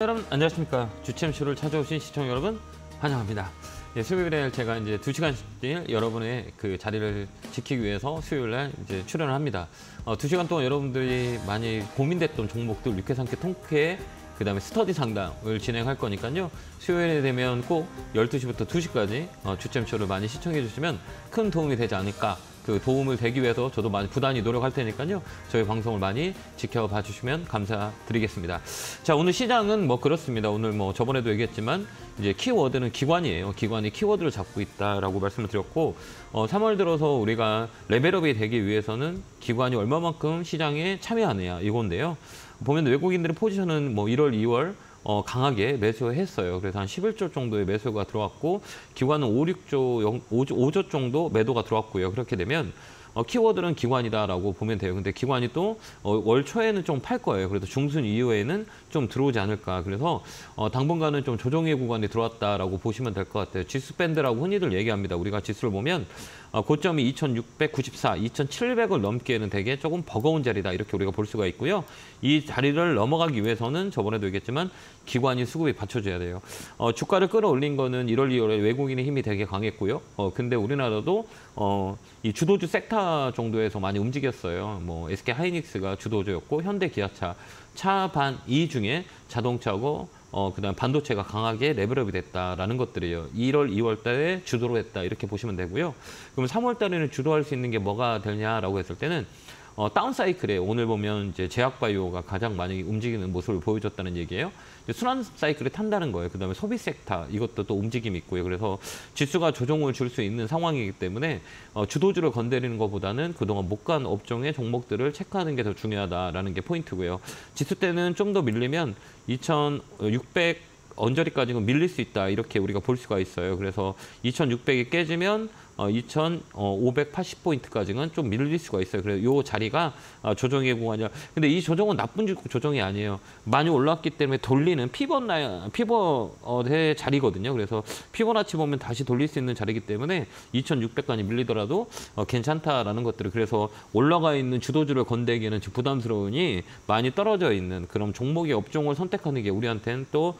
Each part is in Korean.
여러분 안녕하십니까. 주챔쇼를 찾아오신 시청자 여러분 환영합니다. 예, 수요일에 제가 이제 2시간씩 여러분의 그 자리를 지키기 위해서 수요일날 이제 출연을 합니다. 2시간 동안 여러분들이 많이 고민됐던 종목들 육회, 삼회, 통회, 그다음에 스터디 상담을 진행할 거니까요. 수요일에 되면 꼭 12시부터 2시까지 주챔쇼를 많이 시청해 주시면 큰 도움이 되지 않을까. 그 도움을 되기 위해서 저도 많이 부단히 노력할 테니까요. 저희 방송을 많이 지켜봐 주시면 감사드리겠습니다. 자, 오늘 시장은 뭐 그렇습니다. 오늘 뭐 저번에도 얘기했지만 이제 키워드는 기관이에요. 기관이 키워드를 잡고 있다라고 말씀을 드렸고 3월 들어서 우리가 레벨업이 되기 위해서는 기관이 얼마만큼 시장에 참여하느냐 이건데요. 보면 외국인들의 포지션은 뭐 1월, 2월 강하게 매수했어요. 그래서 한 11조 정도의 매수가 들어왔고 기관은 5조 정도 매도가 들어왔고요. 그렇게 되면 키워드는 기관이다라고 보면 돼요. 근데 기관이 또 월 초에는 좀 팔 거예요. 그래서 중순 이후에는 좀 들어오지 않을까. 그래서 당분간은 좀 조정의 구간이 들어왔다라고 보시면 될 것 같아요. 지수 밴드라고 흔히들 얘기합니다. 우리가 지수를 보면 고점이 2694, 2700을 넘기에는 되게 조금 버거운 자리다. 이렇게 우리가 볼 수가 있고요. 이 자리를 넘어가기 위해서는 저번에도 얘기했지만 기관이 수급이 받쳐줘야 돼요. 주가를 끌어올린 거는 1월, 2월에 외국인의 힘이 되게 강했고요. 근데 우리나라도 이 주도주 섹터 정도에서 많이 움직였어요. 뭐 SK 하이닉스가 주도주였고 현대 기아차, 차 반 2 중에 자동차고 그다음 반도체가 강하게 레벨업이 됐다라는 것들이에요. 1월, 2월 달에 주도로 했다 이렇게 보시면 되고요. 그럼 3월 달에는 주도할 수 있는 게 뭐가 되냐라고 했을 때는 다운 사이클에 오늘 보면 이제 제약바이오가 가장 많이 움직이는 모습을 보여줬다는 얘기예요. 순환 사이클에 탄다는 거예요. 그다음에 소비 섹터 이것도 또 움직임이 있고요. 그래서 지수가 조정을 줄 수 있는 상황이기 때문에 주도주를 건드리는 것보다는 그동안 못 간 업종의 종목들을 체크하는 게 더 중요하다라는 게 포인트고요. 지수 때는 좀 더 밀리면 2,600 언저리까지는 밀릴 수 있다 이렇게 우리가 볼 수가 있어요. 그래서 2,600이 깨지면 2,580포인트까지는 좀 밀릴 수가 있어요. 그래서 이 자리가 조정의 구간이야. 근데 이 조정은 나쁜 조정이 아니에요. 많이 올랐기 때문에 돌리는 피벗의 자리거든요. 그래서 피보나치 보면 다시 돌릴 수 있는 자리이기 때문에 2,600까지 밀리더라도 괜찮다라는 것들을 그래서 올라가 있는 주도주를 건대기에는 부담스러우니 많이 떨어져 있는 그런 종목의 업종을 선택하는 게 우리한테는 또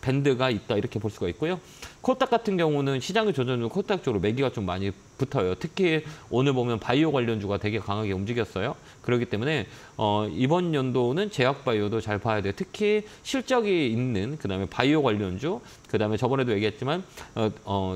밴드가 있다 이렇게 볼 수가 있고요. 코스닥 같은 경우는 시장의 조정은 코스닥 쪽으로 매기가 좀 많이 붙어요. 특히 오늘 보면 바이오 관련주가 되게 강하게 움직였어요. 그렇기 때문에 이번 연도는 제약바이오도 잘 봐야 돼요. 특히 실적이 있는 그다음에 바이오 관련주, 그다음에 저번에도 얘기했지만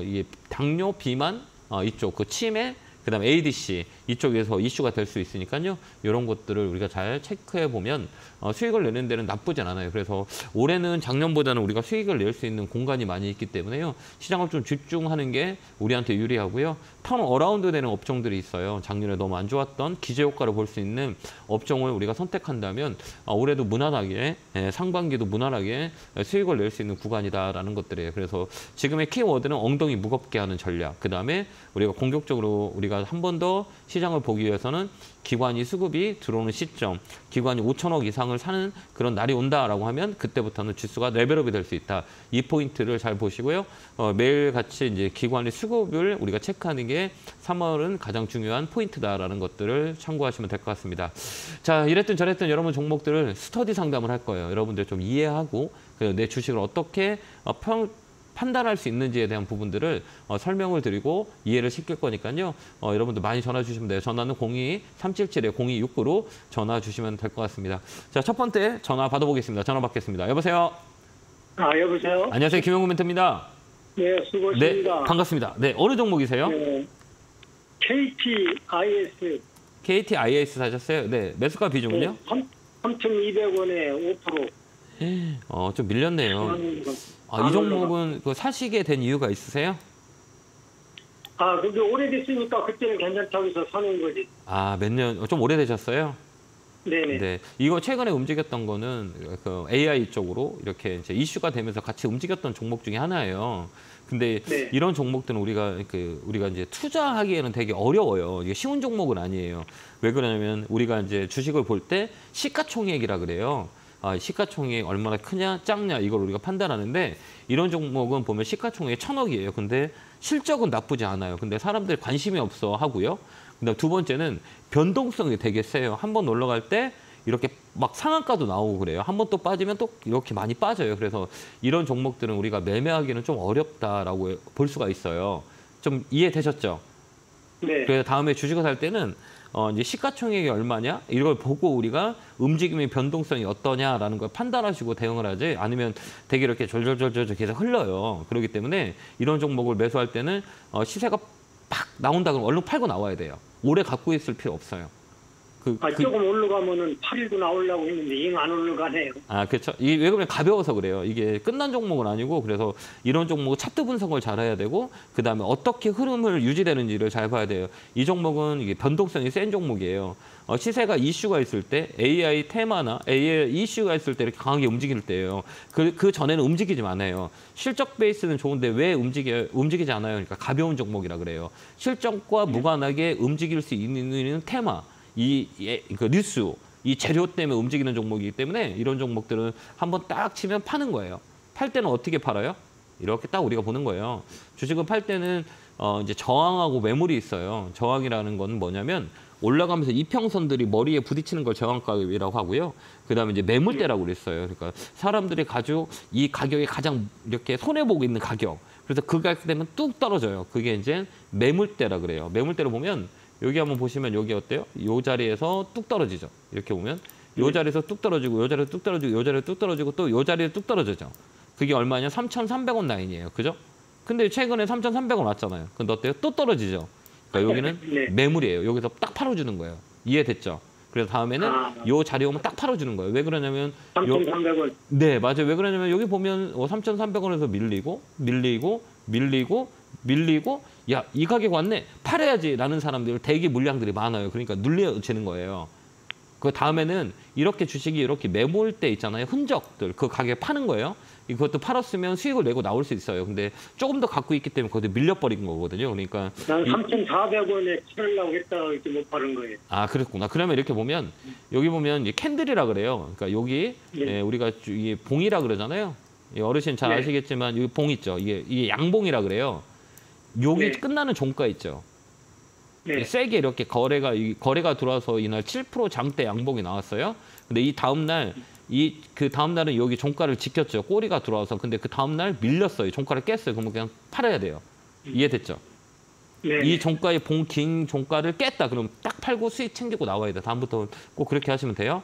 이 당뇨, 비만 이쪽 그 치매 그다음에 ADC 이쪽에서 이슈가 될 수 있으니까요. 이런 것들을 우리가 잘 체크해 보면 수익을 내는 데는 나쁘진 않아요. 그래서 올해는 작년보다는 우리가 수익을 낼 수 있는 공간이 많이 있기 때문에요. 시장을 좀 집중하는 게 우리한테 유리하고요. 턴어라운드 되는 업종들이 있어요. 작년에 너무 안 좋았던 기저 효과를 볼 수 있는 업종을 우리가 선택한다면 올해도 무난하게 상반기도 무난하게 수익을 낼 수 있는 구간이다라는 것들이에요. 그래서 지금의 키워드는 엉덩이 무겁게 하는 전략. 그다음에 우리가 공격적으로 우리가 한 번 더 시장을 보기 위해서는 기관이 수급이 들어오는 시점, 기관이 5천억 이상을 사는 그런 날이 온다라고 하면 그때부터는 지수가 레벨업이 될 수 있다. 이 포인트를 잘 보시고요. 매일같이 이제 기관의 수급을 우리가 체크하는 게 3월은 가장 중요한 포인트다라는 것들을 참고하시면 될 것 같습니다. 자, 이랬든 저랬든 여러분 종목들을 스터디 상담을 할 거예요. 여러분들 좀 이해하고 내 주식을 어떻게 판단할 수 있는지에 대한 부분들을 설명을 드리고 이해를 시킬 거니까요. 여러분들 많이 전화 주시면 돼요. 전화는 02-377-0269로 전화 주시면 될 것 같습니다. 자, 첫 번째 전화 받아보겠습니다. 전화 받겠습니다. 여보세요? 여보세요? 안녕하세요. 김영구 멘토입니다. 네, 수고하십니다. 네, 반갑습니다. 네, 어느 종목이세요? 네, KTIS. KTIS 사셨어요? 네, 매수가 비중은요? 네, 3,200원에 5%. 좀 밀렸네요. 이 종목은 사시게 된 이유가 있으세요? 그게 오래됐으니까 그때는 괜찮다고 해서 사는 거지. 몇 년, 좀 오래되셨어요? 네네. 네, 이거 최근에 움직였던 거는 그 AI 쪽으로 이렇게 이제 이슈가 되면서 같이 움직였던 종목 중에 하나예요. 근데 네. 이런 종목들은 우리가 이제 투자하기에는 되게 어려워요. 이게 쉬운 종목은 아니에요. 왜 그러냐면 우리가 이제 주식을 볼 때 시가총액이라 그래요. 시가총액이 얼마나 크냐 작냐 이걸 우리가 판단하는데 이런 종목은 보면 시가총액이 1,000억이에요. 근데 실적은 나쁘지 않아요. 근데 사람들이 관심이 없어 하고요. 그다음 두 번째는 변동성이 되게 세요. 한번 올라갈 때 이렇게 막 상한가도 나오고 그래요. 한 번 또 빠지면 또 이렇게 많이 빠져요. 그래서 이런 종목들은 우리가 매매하기는 좀 어렵다라고 볼 수가 있어요. 좀 이해되셨죠? 네. 그래서 다음에 주식을 살 때는 이제 시가총액이 얼마냐 이걸 보고 우리가 움직임의 변동성이 어떠냐라는 걸 판단하시고 대응을 하지 않으면 되게 이렇게 졸졸졸졸 계속 흘러요. 그렇기 때문에 이런 종목을 매수할 때는 시세가 팍 나온다 그러면 얼른 팔고 나와야 돼요. 오래 갖고 있을 필요 없어요. 조금 올라가면은 8일도 나오려고 했는데 잉 안 올라가네요. 아, 그렇죠. 이게 왜 그러면 가벼워서 그래요. 이게 끝난 종목은 아니고 그래서 이런 종목은 차트 분석을 잘 해야 되고 그다음에 어떻게 흐름을 유지되는지를 잘 봐야 돼요. 이 종목은 이게 변동성이 센 종목이에요. 시세가 이슈가 있을 때 AI 테마나 AI 이슈가 있을 때 이렇게 강하게 움직일 때예요. 그 전에는 움직이지 않아요. 실적 베이스는 좋은데 왜 움직이지 않아요? 그러니까 가벼운 종목이라 그래요. 실적과 무관하게 움직일 수 있는 테마. 그 뉴스, 이 재료 때문에 움직이는 종목이기 때문에 이런 종목들은 한번 딱 치면 파는 거예요. 팔 때는 어떻게 팔아요? 이렇게 딱 우리가 보는 거예요. 주식을 팔 때는 이제 저항하고 매물이 있어요. 저항이라는 건 뭐냐면 올라가면서 이평선들이 머리에 부딪히는 걸 저항가격이라고 하고요. 그다음에 이제 매물대라고 그랬어요. 그러니까 사람들이 가지고 이 가격이 가장 이렇게 손해 보고 있는 가격. 그래서 그 가격 되면 뚝 떨어져요. 그게 이제 매물대라 그래요. 매물대로 보면 여기 한번 보시면 여기 어때요? 이 자리에서 뚝 떨어지죠. 이렇게 보면 이 자리에서 뚝 떨어지고 이 자리에서 뚝 떨어지고 이 자리에서 뚝 떨어지고 또 이 자리에 뚝 떨어지죠. 그게 얼마냐? 3,300원 라인이에요. 그죠? 근데 최근에 3,300원 왔잖아요. 근데 어때요? 또 떨어지죠. 그러니까 여기는 네. 매물이에요. 여기서 딱 팔아주는 거예요. 이해됐죠? 그래서 다음에는 이 자리에 오면 딱 팔아주는 거예요. 왜 그러냐면 3,300원. 네, 맞아요. 왜 그러냐면 여기 보면 3,300원에서 밀리고 야, 이 가격 왔네. 팔아야지라는 사람들 대기 물량들이 많아요. 그러니까 눌려지는 거예요. 그 다음에는 이렇게 주식이 이렇게 매몰 때 있잖아요. 흔적들 그 가격에 파는 거예요. 이것도 팔았으면 수익을 내고 나올 수 있어요. 근데 조금 더 갖고 있기 때문에 그것도 밀려버린 거거든요. 그러니까 난 3,400원에 팔려고 했다가 이렇게 못 파는 거예요. 아, 그랬구나. 그러면 이렇게 보면 여기 보면 이제 캔들이라 그래요. 그러니까 여기 네. 우리가 이게 봉이라 그러잖아요. 어르신 잘 네. 아시겠지만 여기 봉 있죠. 이게 양봉이라 그래요. 여기 네. 끝나는 종가 있죠. 네. 세게 이렇게 거래가 들어와서 이날 7% 장대 양봉이 나왔어요. 근데 이 다음 날 그 다음 날은 여기 종가를 지켰죠. 꼬리가 들어와서. 근데 그 다음 날 밀렸어요. 종가를 깼어요. 그러면 그냥 팔아야 돼요. 이해됐죠? 네. 이 종가의 긴 종가를 깼다. 그럼 딱 팔고 수익 챙기고 나와야 돼. 다음부터 꼭 그렇게 하시면 돼요.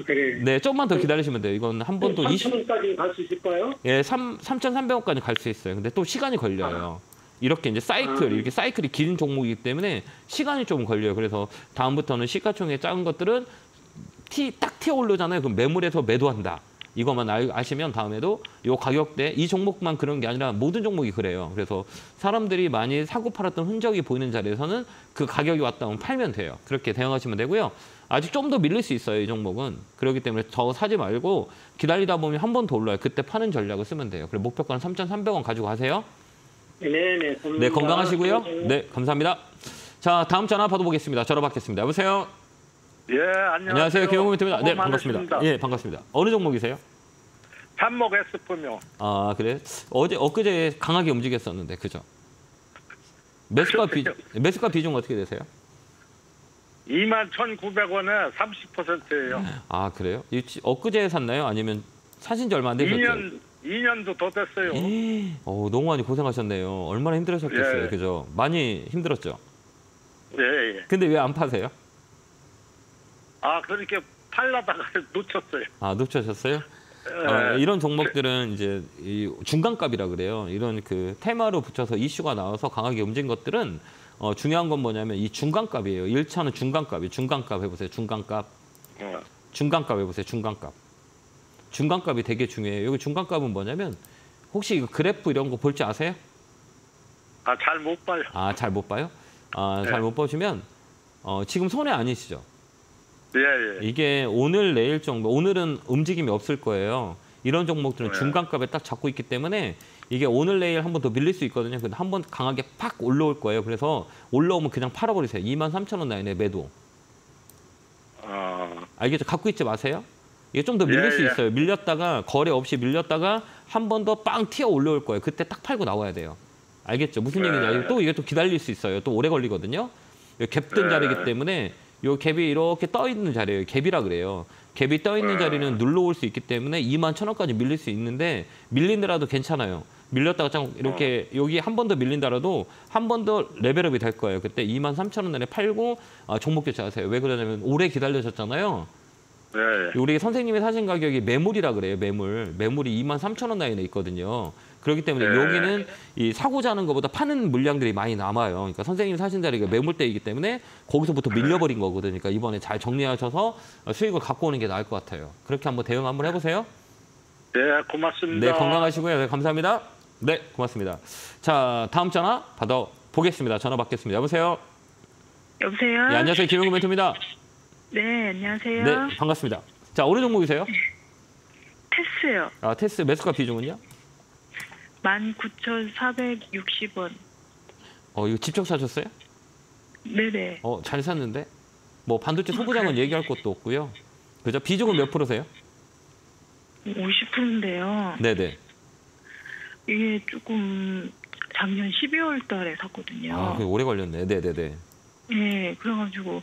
그래. 네, 조금만 더 기다리시면 돼요. 이건 한 번 또 3,000원까지 갈 수 있을까요? 예, 3,300원까지 갈 수 있어요. 근데 또 시간이 걸려요. 이렇게 이제 이렇게 사이클이 긴 종목이기 때문에 시간이 좀 걸려요. 그래서 다음부터는 시가총액 작은 것들은 딱 튀어 올르잖아요. 그럼 매물에서 매도한다. 이것만 아시면 다음에도 이 가격대 이 종목만 그런 게 아니라 모든 종목이 그래요. 그래서 사람들이 많이 사고 팔았던 흔적이 보이는 자리에서는 그 가격이 왔다 하면 팔면 돼요. 그렇게 대응하시면 되고요. 아직 좀 더 밀릴 수 있어요. 이 종목은. 그렇기 때문에 더 사지 말고 기다리다 보면 한 번 더 올라요. 그때 파는 전략을 쓰면 돼요. 그리고 목표가는 3,300원 가지고 가세요. 네네. 네, 건강하시고요. 네, 감사합니다. 자, 다음 전화 받아보겠습니다. 전화 받겠습니다. 여보세요? 예, 안녕하세요. 안녕하세요. 김용민입니다. 네, 반갑습니다. 예, 반갑습니다. 어느 종목이세요? 산목 S품요. 아, 그래? 엊그제 강하게 움직였었는데, 그죠? 매수가 비중 어떻게 되세요? 21,900원에 30%예요. 아, 그래요? 엊그제 샀나요? 아니면 사신 지 얼마 안 되셨죠? 2년도 더 됐어요. 너무 많이 고생하셨네요. 얼마나 힘들으셨겠어요, 예. 그죠? 많이 힘들었죠? 예, 예. 근데 왜 안 파세요? 아, 그렇게 팔라다가 놓쳤어요. 아, 놓쳐셨어요? 예. 이런 종목들은 이제 이 중간값이라 그래요. 이런 그 테마로 붙여서 이슈가 나와서 강하게 움직인 것들은 중요한 건 뭐냐면 이 중간값이에요. 1차는 중간값이 중간값 해보세요. 중간값. 중간값 해보세요. 중간값. 중간값이 되게 중요해요. 여기 중간값은 뭐냐면 혹시 이거 그래프 이런 거 볼 줄 아세요? 아, 잘 못 봐요. 아, 잘 못 봐요? 아, 네. 잘 못 보시면 지금 손해 아니시죠? 예, 예. 이게 오늘 내일 정도, 오늘은 움직임이 없을 거예요. 이런 종목들은 네. 중간값에 딱 잡고 있기 때문에 이게 오늘 내일 한 번 더 밀릴 수 있거든요. 근데 한 번 강하게 팍 올라올 거예요. 그래서 올라오면 그냥 팔아버리세요. 23,000원 라인에 매도. 알겠죠? 갖고 있지 마세요. 이게 좀 더 밀릴 예, 수 예. 있어요. 밀렸다가 거래 없이 밀렸다가 한 번 더 빵 튀어 올라올 거예요. 그때 딱 팔고 나와야 돼요. 알겠죠? 무슨 얘기인지 알죠? 또 이게 또 기다릴 수 있어요. 또 오래 걸리거든요. 갭든 네. 자리이기 때문에 요 갭이 이렇게 떠 있는 자리예요. 갭이라 그래요. 갭이 떠 있는 자리는 눌러올 수 있기 때문에 21,000원까지 밀릴 수 있는데 밀린다라도 괜찮아요. 밀렸다가 좀 이렇게 여기 한 번 더 밀린다라도 한 번 더 레벨업이 될 거예요. 그때 23,000원 내에 팔고 종목 교체하세요. 왜 그러냐면 오래 기다려졌잖아요. 네. 우리 선생님이 사신 가격이 매물이라 그래요. 매물이 23,000원 라인에 있거든요. 그렇기 때문에 네. 여기는 이 사고자 하는 것보다 파는 물량들이 많이 남아요. 그러니까 선생님이 사신 자리가 매물대이기 때문에 거기서부터 밀려버린 거거든요. 그러니까 이번에 잘 정리하셔서 수익을 갖고 오는 게 나을 것 같아요. 그렇게 한번 대응 한번 해보세요. 네, 고맙습니다. 네, 건강하시고요. 네, 감사합니다. 네, 고맙습니다. 자, 다음 전화 받아보겠습니다. 전화 받겠습니다. 여보세요? 여보세요? 네, 안녕하세요. 김용구 멘토입니다. 네, 안녕하세요. 네, 반갑습니다. 자, 어느 종목이세요? 테스요. 테스 매수가 비중은요? 19,460원. 이거 직접 사셨어요? 네네. 잘 샀는데? 뭐 반도체 소부장은 얘기할 것도 없고요. 그죠? 비중은 몇 프로세요? 50%인데요. 네네. 이게 조금 작년 12월 달에 샀거든요. 그게 오래 걸렸네. 네네네. 네, 그래가지고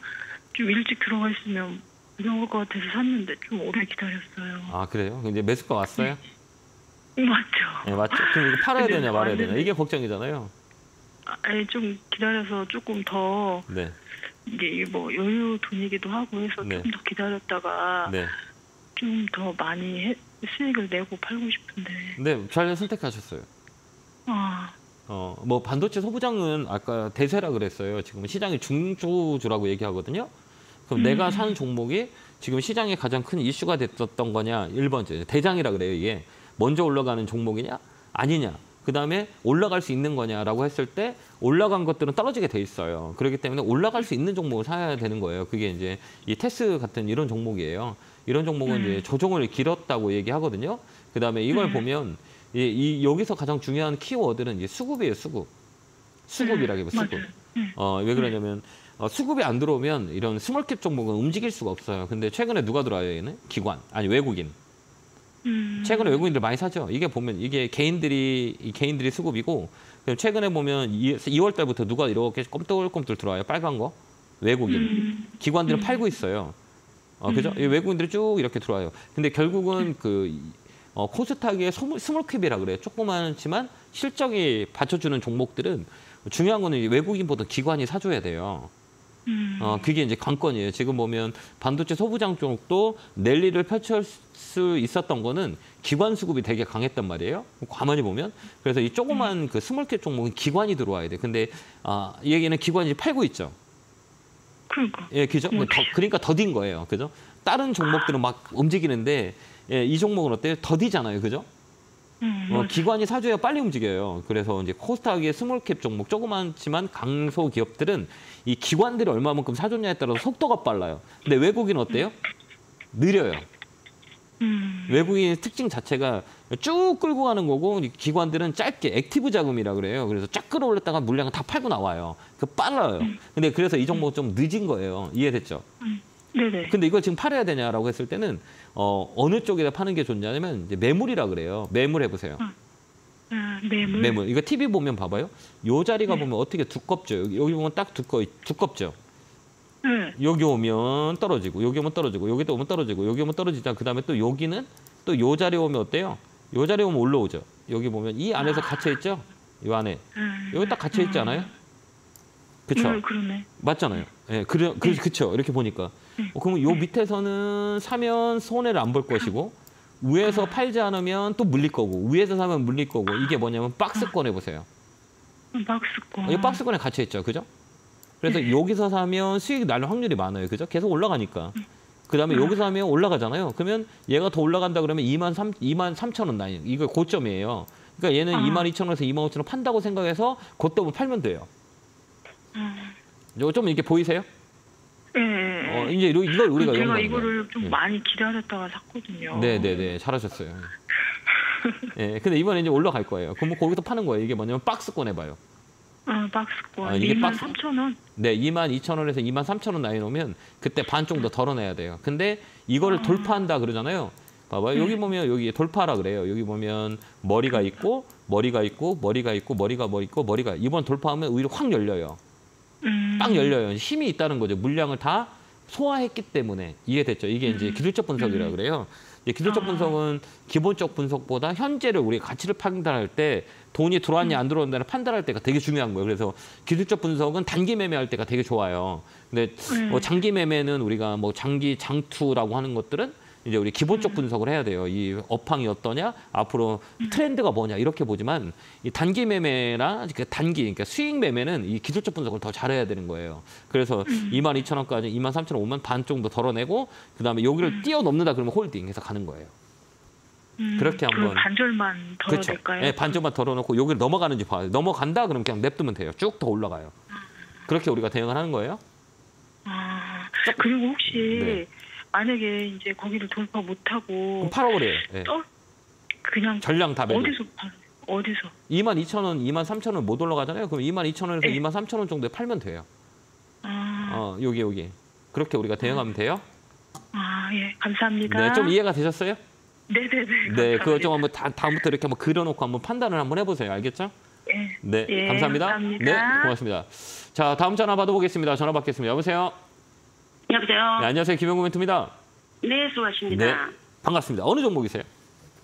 좀 일찍 들어가 있으면 무서울 것 같아서 샀는데 좀 오래 기다렸어요. 그래요? 이제 매수가 왔어요? 맞죠? 네, 맞죠. 그럼 이거 팔아야 근데 되냐 말아야 되냐 완전히- 이게 걱정이잖아요. 좀 기다려서 조금 더 네, 이게 뭐 여유 돈이기도 하고 해서 네. 조금 더 기다렸다가 네, 좀 더 많이 수익을 내고 팔고 싶은데. 네, 잘 선택하셨어요. 아, 뭐 반도체 소부장은 아까 대세라 그랬어요. 지금 시장이 중소주라고 얘기하거든요. 그럼 내가 사는 종목이 지금 시장에 가장 큰 이슈가 됐었던 거냐? 1번째 대장이라 그래요. 이게 먼저 올라가는 종목이냐? 아니냐? 그 다음에 올라갈 수 있는 거냐라고 했을 때 올라간 것들은 떨어지게 돼 있어요. 그렇기 때문에 올라갈 수 있는 종목을 사야 되는 거예요. 그게 이제 이 테스 같은 이런 종목이에요. 이런 종목은 이제 조정을 길었다고 얘기하거든요. 그 다음에 이걸 보면 여기서 가장 중요한 키워드는 이제 수급이에요. 수급이라고 해요. 수급. 맞아요. 왜 그러냐면 수급이 안 들어오면 이런 스몰캡 종목은 움직일 수가 없어요. 근데 최근에 누가 들어와요? 얘는 기관 아니 외국인. 최근에 외국인들 많이 사죠. 이게 보면 이게 개인들이 수급이고 최근에 보면 2월 달부터 누가 이렇게 꼼틀꼼틀 들어와요. 빨간 거 외국인 기관들은 팔고 있어요. 그죠? 이 외국인들이 쭉 이렇게 들어와요. 근데 결국은 코스닥의 스몰캡이라 그래요. 조그맣지만 실적이 받쳐주는 종목들은 중요한 거는 외국인보다 기관이 사줘야 돼요. 그게 이제 관건이에요. 지금 보면 반도체 소부장 쪽도 랠리를 펼칠 수 있었던 거는 기관 수급이 되게 강했단 말이에요. 가만히 보면. 그래서 이 조그만 그 스몰캡 종목은 기관이 들어와야 돼. 근데 이 얘기는 기관이 팔고 있죠. 그러니까. 예, 그죠? 그러니까 더딘 거예요. 그죠? 다른 종목들은 막 움직이는데 이 종목은 어때요? 더디잖아요. 그죠? 기관이 사줘야 빨리 움직여요. 그래서 이제 코스닥의 스몰캡 종목 조그맣지만 강소 기업들은 이 기관들이 얼마만큼 사줬냐에 따라서 속도가 빨라요. 근데 외국인은 어때요? 느려요. 외국인의 특징 자체가 쭉 끌고 가는 거고 기관들은 짧게 액티브 자금이라 그래요. 그래서 쫙 끌어올렸다가 물량을 다 팔고 나와요. 빨라요. 근데 그래서 이 종목은 좀 늦은 거예요. 이해됐죠? 네네. 근데 이걸 지금 팔아야 되냐라고 했을 때는 어느 쪽에다 파는 게 좋냐면 이제 매물이라 그래요. 매물 해보세요. 매물. 매물. 이거 TV 보면 봐봐요. 요 자리가 보면 어떻게 두껍죠. 여기 보면 딱 두껍죠. 네. 여기 오면 떨어지고 여기 오면 떨어지고 여기도 오면 떨어지고 여기 오면 떨어지자. 그다음에 또 여기는 또 요 자리에 오면 어때요? 요 자리에 오면 올라오죠. 여기 보면 이 안에서 갇혀 있죠. 이 안에 여기 딱 갇혀 있지 않아요? 그렇죠. 그러네. 맞잖아요. 예, 그렇죠. 이렇게 보니까. 그러면 요 밑에서는 사면 손해를 안 볼 것이고 위에서 팔지 않으면 또 물릴 거고 위에서 사면 물릴 거고 이게 뭐냐면 박스권 해보세요. 박스권. 이 박스권에 갇혀 있죠, 그죠? 그래서 여기서 사면 수익 날 확률이 많아요, 그죠? 계속 올라가니까. 그 다음에 여기서 하면 올라가잖아요. 그러면 얘가 더 올라간다 그러면 23,000원 라인. 이거 고점이에요. 그러니까 얘는 22,000원에서 25,000원 판다고 생각해서 그때 팔면 돼요. 좀 이렇게 보이세요? 네. 이제 이걸 우리가 제가 이용하는 이거를 거예요. 좀 많이 기다렸다가 샀거든요. 네네네, 잘하셨어요. 예, 근데 이번에 이제 올라갈 거예요. 그럼 뭐 거기서 파는 거예요. 이게 뭐냐면 박스권 해봐요. 박스권. 이게 23,000원. 네, 22,000원에서 23,000원 라인 오면 그때 반 정도 덜어내야 돼요. 근데 이거를 돌파한다 그러잖아요. 봐봐요. 여기 보면 여기 돌파라 그래요. 여기 보면 머리가 있고 머리가 있고 머리가 있고 머리가 이번 돌파하면 오히려 확 열려요. 빵 열려요. 힘이 있다는 거죠. 물량을 다 소화했기 때문에 이해됐죠? 이게 이제 기술적 분석이라고 그래요. 이제 기술적 분석은 기본적 분석보다 현재를 우리 가치를 판단할 때 돈이 들어왔냐 안 들어온다는 판단할 때가 되게 중요한 거예요. 그래서 기술적 분석은 단기 매매할 때가 되게 좋아요. 근데 장기 매매는 우리가 뭐 장기 장투라고 하는 것들은 이제 우리 기본적 분석을 해야 돼요. 이 업황이 어떠냐, 앞으로 트렌드가 뭐냐 이렇게 보지만 이 단기 매매나 그러니까 수익 매매는 이 기술적 분석을 더 잘해야 되는 거예요. 그래서 22,000원까지 23,000원 오면 반 정도 덜어내고 그다음에 여기를 뛰어넘는다 그러면 홀딩해서 가는 거예요. 그렇게 한번 반절만 덜어낼까요? 네, 반절만 덜어놓고 여기를 넘어가는지 봐요. 넘어간다 그러면 그냥 냅두면 돼요. 쭉 더 올라가요. 그렇게 우리가 대응을 하는 거예요. 그리고 혹시 네. 만약에 이제 거기를 돌파 못하고 그럼 팔아버려요. 네. 그냥 전량 다 매도. 어디서? 22,000원, 23,000원 못 올라가잖아요. 그럼 22,000원에서 네. 23,000원 정도에 팔면 돼요. 여기. 그렇게 우리가 대응하면 돼요. 예, 감사합니다. 네, 좀 이해가 되셨어요? 네네네. 네, 그거 좀 한번 다음부터 이렇게 한번 그려놓고 한번 판단을 한번 해보세요. 알겠죠? 네, 예, 감사합니다. 감사합니다. 네, 고맙습니다. 자, 다음 전화 받아보겠습니다. 전화 받겠습니다. 여보세요? 여보세요? 네, 안녕하세요. 김영구 멘트입니다. 네, 수고하십니다. 네, 반갑습니다. 어느 종목이세요?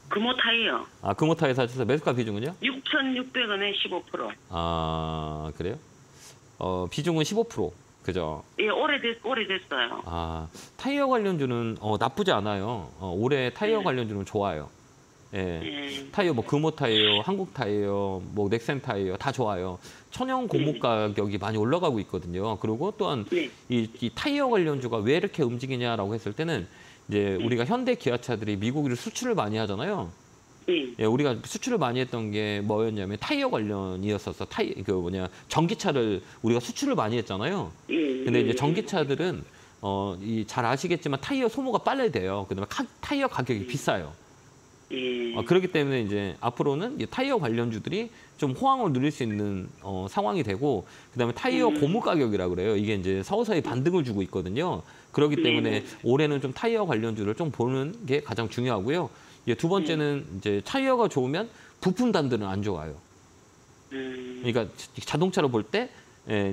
금호타이어. 금호타에 사셔서 매수가 비중은요? 6,600원에 15%. 그래요? 비중은 15%. 그죠? 예, 오래됐어요. 타이어 관련주는 나쁘지 않아요. 올해 타이어 관련주는 좋아요. 예. 타이어 뭐 금호 타이어, 한국 타이어, 뭐 넥센 타이어 다 좋아요. 천연 고무 가격이 많이 올라가고 있거든요. 그리고 또한 이 타이어 관련주가 왜 이렇게 움직이냐라고 했을 때는 이제 우리가 현대 기아차들이 미국으로 수출을 많이 하잖아요. 예, 우리가 수출을 많이 했던 게 뭐였냐면 타이어 관련이었었어. 전기차를 우리가 수출을 많이 했잖아요. 근데 이제 전기차들은 잘 아시겠지만 타이어 소모가 빨리 돼요. 그다음에 타이어 가격이 비싸요. 그렇기 때문에 이제 앞으로는 이 타이어 관련주들이 좀 호황을 누릴 수 있는 상황이 되고, 그다음에 타이어 고무 가격이라고 그래요. 이게 이제 서서히 반등을 주고 있거든요. 그렇기 때문에 올해는 좀 타이어 관련주를 좀 보는 게 가장 중요하고요. 이제 두 번째는 이제 타이어가 좋으면 부품단들은 안 좋아요. 그러니까 자동차로 볼 때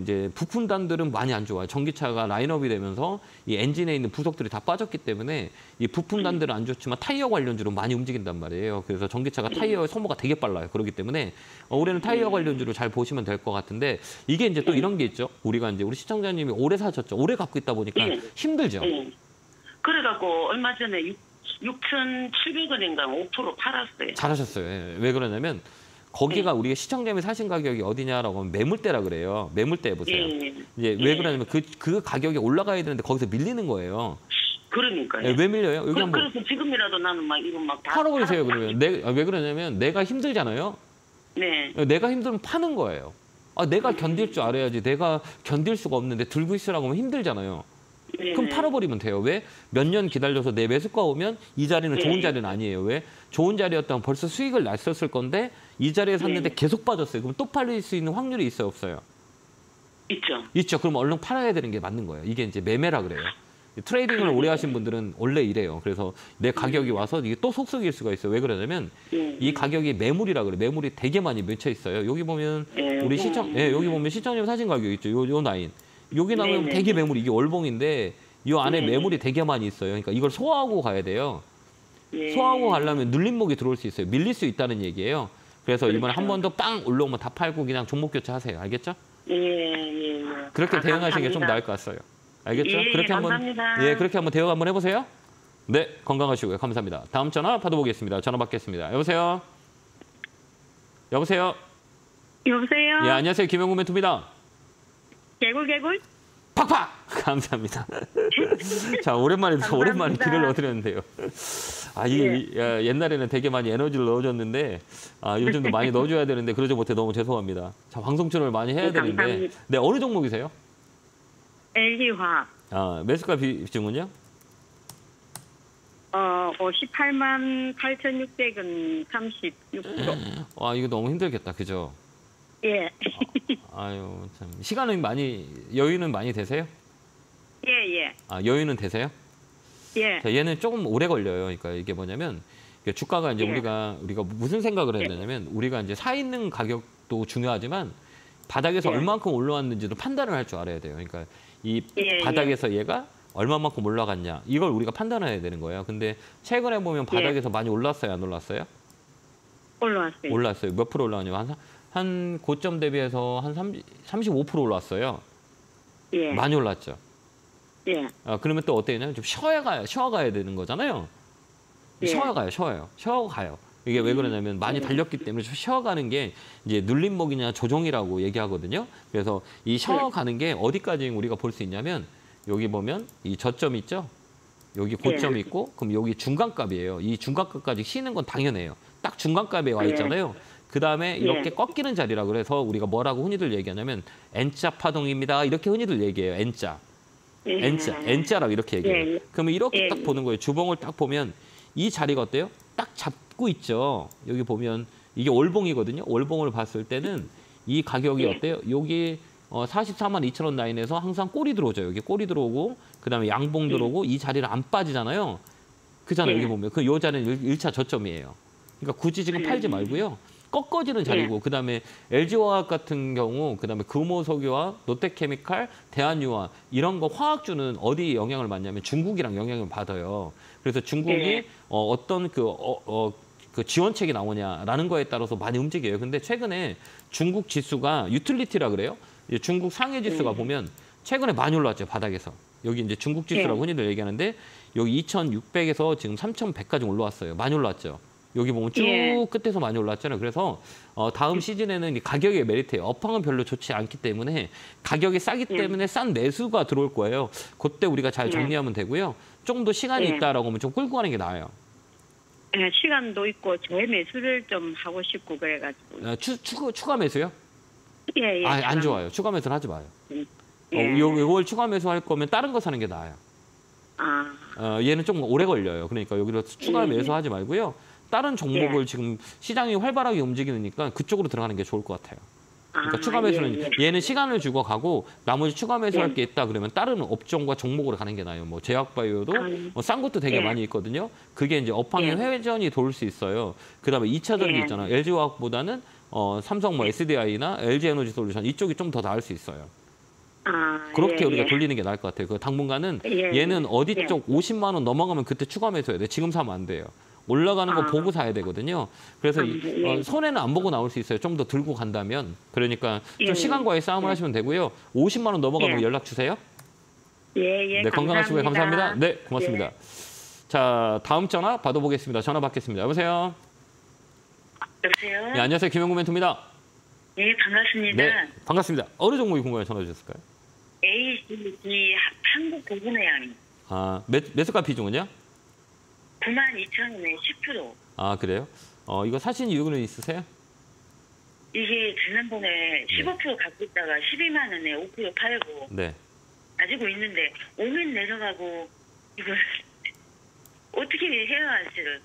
이제 부품단들은 많이 안 좋아요. 전기차가 라인업이 되면서 이 엔진에 있는 부속들이 다 빠졌기 때문에 이 부품단들은 안 좋지만 타이어 관련주로 많이 움직인단 말이에요. 그래서 전기차가 타이어 소모가 되게 빨라요. 그렇기 때문에 올해는 타이어 관련주로 잘 보시면 될 것 같은데, 이게 이제 또 이런 게 있죠. 우리 시청자님이 오래 사셨죠. 오래 갖고 있다 보니까 힘들죠. 그래갖고 얼마 전에 6,700원인가 5% 팔았어요. 잘하셨어요. 예. 왜 그러냐면 거기가 우리가 시청자님이 사신 가격이 어디냐라고 하면 매물대라 그래요. 매물대 보세요. 이제 왜 그러냐면 그 가격이 올라가야 되는데 거기서 밀리는 거예요. 그러니까요. 왜 밀려요? 여기 한번 그래서 지금이라도 나는 막 이거 막 다 팔아버리세요. 그러면 왜 그러냐면 내가 힘들잖아요. 네. 내가 힘들면 파는 거예요. 내가 견딜 줄 알아야지. 내가 견딜 수가 없는데 들고 있으라고 하면 힘들잖아요. 그럼 팔아버리면 돼요. 왜? 몇 년 기다려서 내 매수가 오면 이 자리는 좋은 자리는 아니에요. 왜? 좋은 자리였다면 벌써 수익을 났었을 건데 이 자리에 샀는데 계속 빠졌어요. 그럼 또 팔릴 수 있는 확률이 있어요, 없어요? 있죠. 그럼 얼른 팔아야 되는 게 맞는 거예요. 이게 이제 매매라 그래요. 트레이딩을 오래 하신 분들은 원래 이래요. 그래서 내 가격이 와서 이게 또 속속일 수가 있어요. 왜 그러냐면 이 가격이 매물이라 그래요. 매물이 되게 많이 맺혀 있어요. 여기 보면 우리 여기 보면 시청님 사신 가격 있죠. 요 라인. 여기 나오면 되게 매물이, 이게 월봉인데 이 안에 매물이 되게 많이 있어요. 그러니까 이걸 소화하고 가야 돼요. 소화하고 가려면 눌림목이 들어올 수 있어요. 밀릴 수 있다는 얘기예요. 그래서 이번에 한 번 더 빵 올라오면 다 팔고 그냥 종목 교체하세요. 알겠죠? 그렇게 대응하시는 게 좀 나을 것 같아요. 알겠죠? 그렇게 감사합니다. 한번 그렇게 한번 대응 한번 해보세요. 네, 건강하시고요. 감사합니다. 다음 전화 받아보겠습니다. 전화 받겠습니다. 여보세요. 여보세요. 예, 안녕하세요. 김영구 멘토입니다. 개굴. 팍팍! 감사합니다. 자, 오랜만에 길을 넣어드렸는데요. 옛날에는 되게 많이 에너지를 넣어줬는데, 요즘도 많이 넣어줘야 되는데, 그러지 못해 너무 죄송합니다. 자, 방송출을 많이 해야 되는데. 감사합니다. 네, 어느 종목이세요? LG화학. 매수가 비중은요? 58만 8,600원 36%. 이거 너무 힘들겠다. 그죠? 예. 아유, 참. 시간은 여유는 많이 되세요? 예. 여유는 되세요? 예. 자, 얘는 조금 오래 걸려요. 그러니까 이게 뭐냐면, 주가가 이제 우리가 무슨 생각을 해야 되냐면, 우리가 이제 사 있는 가격도 중요하지만, 바닥에서 얼만큼 올라왔는지도 판단을 할 줄 알아야 돼요. 그러니까 이 바닥에서 얘가 얼마만큼 올라갔냐 이걸 우리가 판단해야 되는 거예요. 근데 최근에 보면 바닥에서 많이 올랐어요, 안 올랐어요? 올라왔어요. 올랐어요. 몇 프로 올라왔냐면 한 고점 대비해서 한 35% 올랐어요. 예. 많이 올랐죠. 예. 그러면 또 어떻게 되냐면 좀 쉬어가야 되는 거잖아요. 예. 쉬어가요. 이게 왜 그러냐면 많이 달렸기 때문에 좀 쉬어가는 게 이제 눌림목이냐 조정이라고 얘기하거든요. 그래서 이 쉬어가는 게 어디까지 우리가 볼 수 있냐면 여기 보면 이 저점 있죠? 여기 고점이 있고 그럼 여기 중간값이에요. 이 중간값까지 쉬는 건 당연해요. 딱 중간값에 와 있잖아요. 그다음에 이렇게 꺾이는 자리라 그래서 우리가 뭐라고 흔히들 얘기하냐면 N자 파동입니다. 이렇게 흔히들 얘기해요. N자. N자라고 이렇게 얘기해요. 그러면 이렇게 딱 보는 거예요. 주봉을 딱 보면 이 자리가 어때요? 딱 잡고 있죠. 여기 보면 이게 월봉이거든요. 월봉을 봤을 때는 이 가격이 어때요? 여기 44만 2천 원 라인에서 항상 꼬리 들어오죠. 여기 꼬리 들어오고 그다음에 양봉 들어오고 이 자리를 안 빠지잖아요. 그잖아요. 여기 보면 요 자리는 1차 저점이에요. 그러니까 굳이 지금 팔지 말고요. 꺾어지는 자리고 그다음에 LG화학 같은 경우 그다음에 금호석유화, 롯데케미칼, 대한유화 이런 거 화학주는 어디 영향을 받냐면 중국이랑 영향을 받아요. 그래서 중국이 어떤 그 지원책이 나오냐라는 거에 따라서 많이 움직여요. 근데 최근에 중국 지수가 유틸리티라 그래요. 중국 상해 지수가 보면 최근에 많이 올랐죠. 바닥에서. 여기 이제 중국 지수라고 흔히들 얘기하는데 여기 2,600에서 지금 3,100까지 올라왔어요. 많이 올랐죠. 여기 보면 쭉 끝에서 많이 올랐잖아요. 그래서 다음 시즌에는 가격의 메리트예요. 업황은 별로 좋지 않기 때문에 가격이 싸기 때문에 싼 매수가 들어올 거예요. 그때 우리가 잘 정리하면 되고요. 조금 더 시간이 있다라고 하면 좀 끌고 가는 게 나아요. 시간도 있고 저의 매수를 좀 하고 싶고 그래가지고. 추가 매수요? 예. 안 좋아요. 추가 매수는 하지 마요. 이걸 추가 매수할 거면 다른 거 사는 게 나아요. 얘는 좀 오래 걸려요. 그러니까 여기로 추가 매수하지 말고요. 다른 종목을 지금 시장이 활발하게 움직이니까 그쪽으로 들어가는 게 좋을 것 같아요. 그러니까 추가 매수는 얘는 시간을 주고 가고 나머지 추가 매수할 게 있다 그러면 다른 업종과 종목으로 가는 게 나아요. 뭐 제약바이오도 싼 것도 되게 많이 있거든요. 그게 이제 업황의 회전이 돌 수 있어요. 그다음에 2차 전지 있잖아요. LG화학보다는 삼성 뭐 SDI나 LG에너지솔루션 이쪽이 좀 더 나을 수 있어요. 그렇게 우리가 돌리는 게 나을 것 같아요. 그 당분간은 얘는 어디 쪽 50만 원 넘어가면 그때 추가 매수해야 돼. 지금 사면 안 돼요. 올라가는 거 보고 사야 되거든요. 그래서 손해는 안 보고 나올 수 있어요. 좀 더 들고 간다면. 그러니까 좀 시간과의 싸움을 하시면 되고요. 50만 원 넘어가면 연락 주세요. 네, 건강하시고요. 감사합니다. 네, 고맙습니다. 자, 다음 전화 받아보겠습니다. 전화 받겠습니다. 여보세요? 여보세요? 네, 안녕하세요. 김영구 멘토입니다. 네, 반갑습니다. 네, 반갑습니다. 어느 종목이 궁금해 전화 주셨을까요? ACG 한국고분해양. 매수가 비중은요? 92,000원에 10%. 그래요? 이거 사신 이유는 있으세요? 이게 지난번에 15% 갖고 있다가 12만 원에 5% 팔고 가지고 있는데 오면 내려가고 이걸 어떻게 해야 할지를.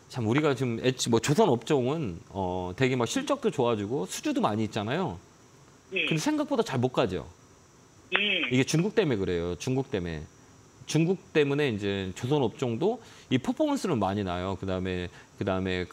참 우리가 지금 뭐 조선 업종은 되게 막 실적도 좋아지고 수주도 많이 있잖아요. 근데 생각보다 잘 못 가죠. 이게 중국 때문에 그래요. 중국 때문에 이제 조선 업종도 이 퍼포먼스는 많이 나요. 그다음에